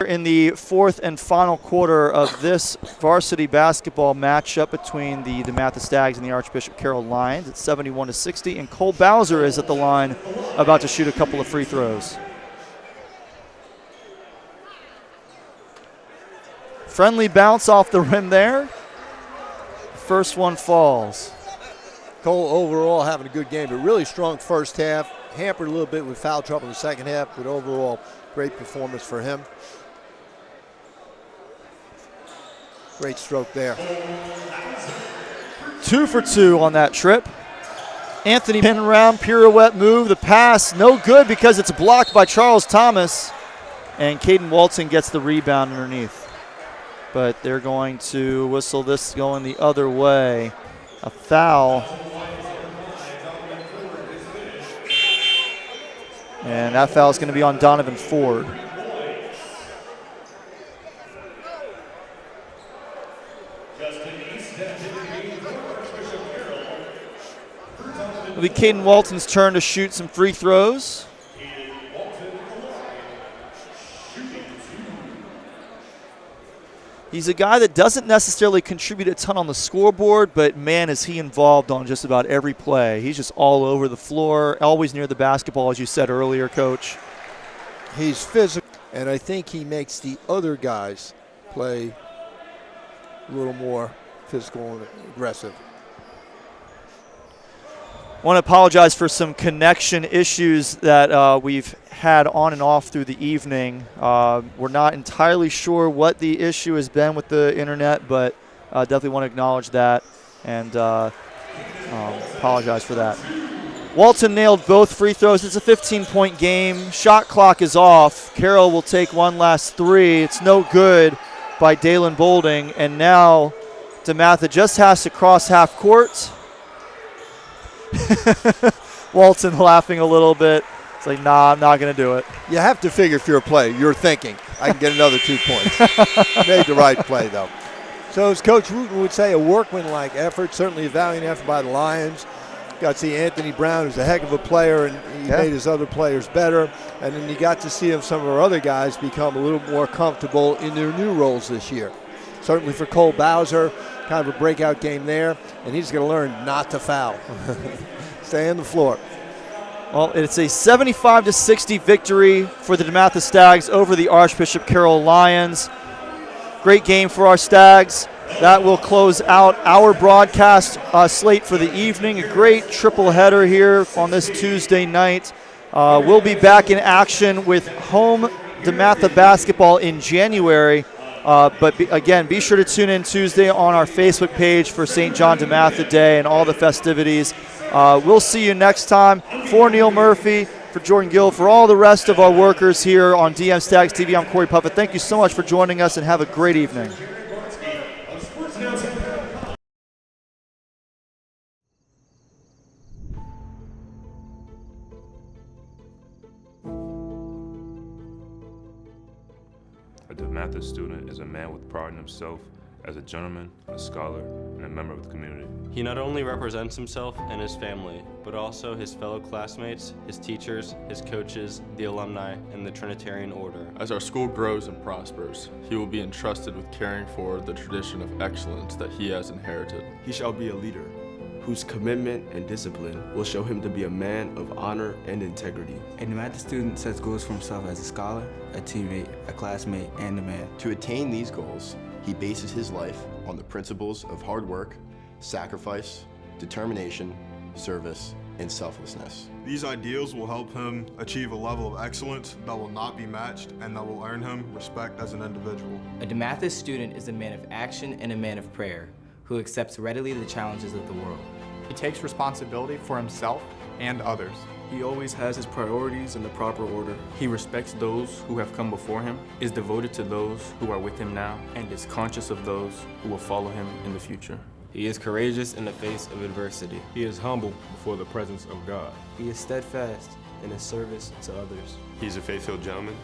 In the fourth and final quarter of this varsity basketball matchup between the DeMatha Stags and the Archbishop Carroll Lions, it's 71-60, and Cole Bowser is at the line about to shoot a couple of free throws. Friendly bounce off the rim there. First one falls. Cole overall having a good game, but really strong first half. Hampered a little bit with foul trouble in the second half, but overall great performance for him. Great stroke there. 2 for 2 on that trip. Anthony pin around, pirouette move. The pass, no good because it's blocked by Charles Thomas. And Caden Walton gets the rebound underneath. But they're going to whistle this going the other way. A foul. And that foul is going to be on Donovan Ford. It'll be Caden Walton's turn to shoot some free throws. He's a guy that doesn't necessarily contribute a ton on the scoreboard, but man, is he involved on just about every play. He's just all over the floor, always near the basketball, as you said earlier, Coach. He's physical, and I think he makes the other guys play a little more physical and aggressive. I want to apologize for some connection issues that we've had on and off through the evening. We're not entirely sure what the issue has been with the internet, but definitely want to acknowledge that and apologize for that. Walton nailed both free throws. It's a 15-point game. Shot clock is off. Carroll will take one last three. It's no good by Dalen Boulding, and now DeMatha just has to cross half court. Walton laughing a little bit. It's like, nah, I'm not going to do it. You have to figure if you're a player, you're thinking, I can get another 2 points. Made the right play, though. So as Coach Wooten would say, a workmanlike effort, certainly a valiant effort by the Lions. Got to see Anthony Brown, who's a heck of a player, and he made his other players better. And then you got to see some of our other guys become a little more comfortable in their new roles this year. Certainly for Cole Bowser, kind of a breakout game there, and he's going to learn not to foul. Stay on the floor. Well, it's a 75-60 victory for the DeMatha Stags over the Archbishop Carroll Lions. Great game for our Stags. That will close out our broadcast slate for the evening. A great triple header here on this Tuesday night. We'll be back in action with home DeMatha basketball in January. Again, be sure to tune in Tuesday on our Facebook page for St. John DeMatha Day and all the festivities. We'll see you next time. For Neal Murphy, for Jordan Gill, for all the rest of our workers here on DM Stags TV, I'm Cory Puffett. Thank you so much for joining us and have a great evening. A DeMatha student is a man with pride in himself as a gentleman, a scholar, and a member of the community. He not only represents himself and his family, but also his fellow classmates, his teachers, his coaches, the alumni, and the Trinitarian Order. As our school grows and prospers, he will be entrusted with carrying forward the tradition of excellence that he has inherited. He shall be a leader whose commitment and discipline will show him to be a man of honor and integrity. A DeMatha student sets goals for himself as a scholar, a teammate, a classmate, and a man. To attain these goals, he bases his life on the principles of hard work, sacrifice, determination, service, and selflessness. These ideals will help him achieve a level of excellence that will not be matched and that will earn him respect as an individual. A DeMatha student is a man of action and a man of prayer who accepts readily the challenges of the world. He takes responsibility for himself and others. He always has his priorities in the proper order. He respects those who have come before him, is devoted to those who are with him now, and is conscious of those who will follow him in the future. He is courageous in the face of adversity. He is humble before the presence of God. He is steadfast in his service to others. He's a faith-filled gentleman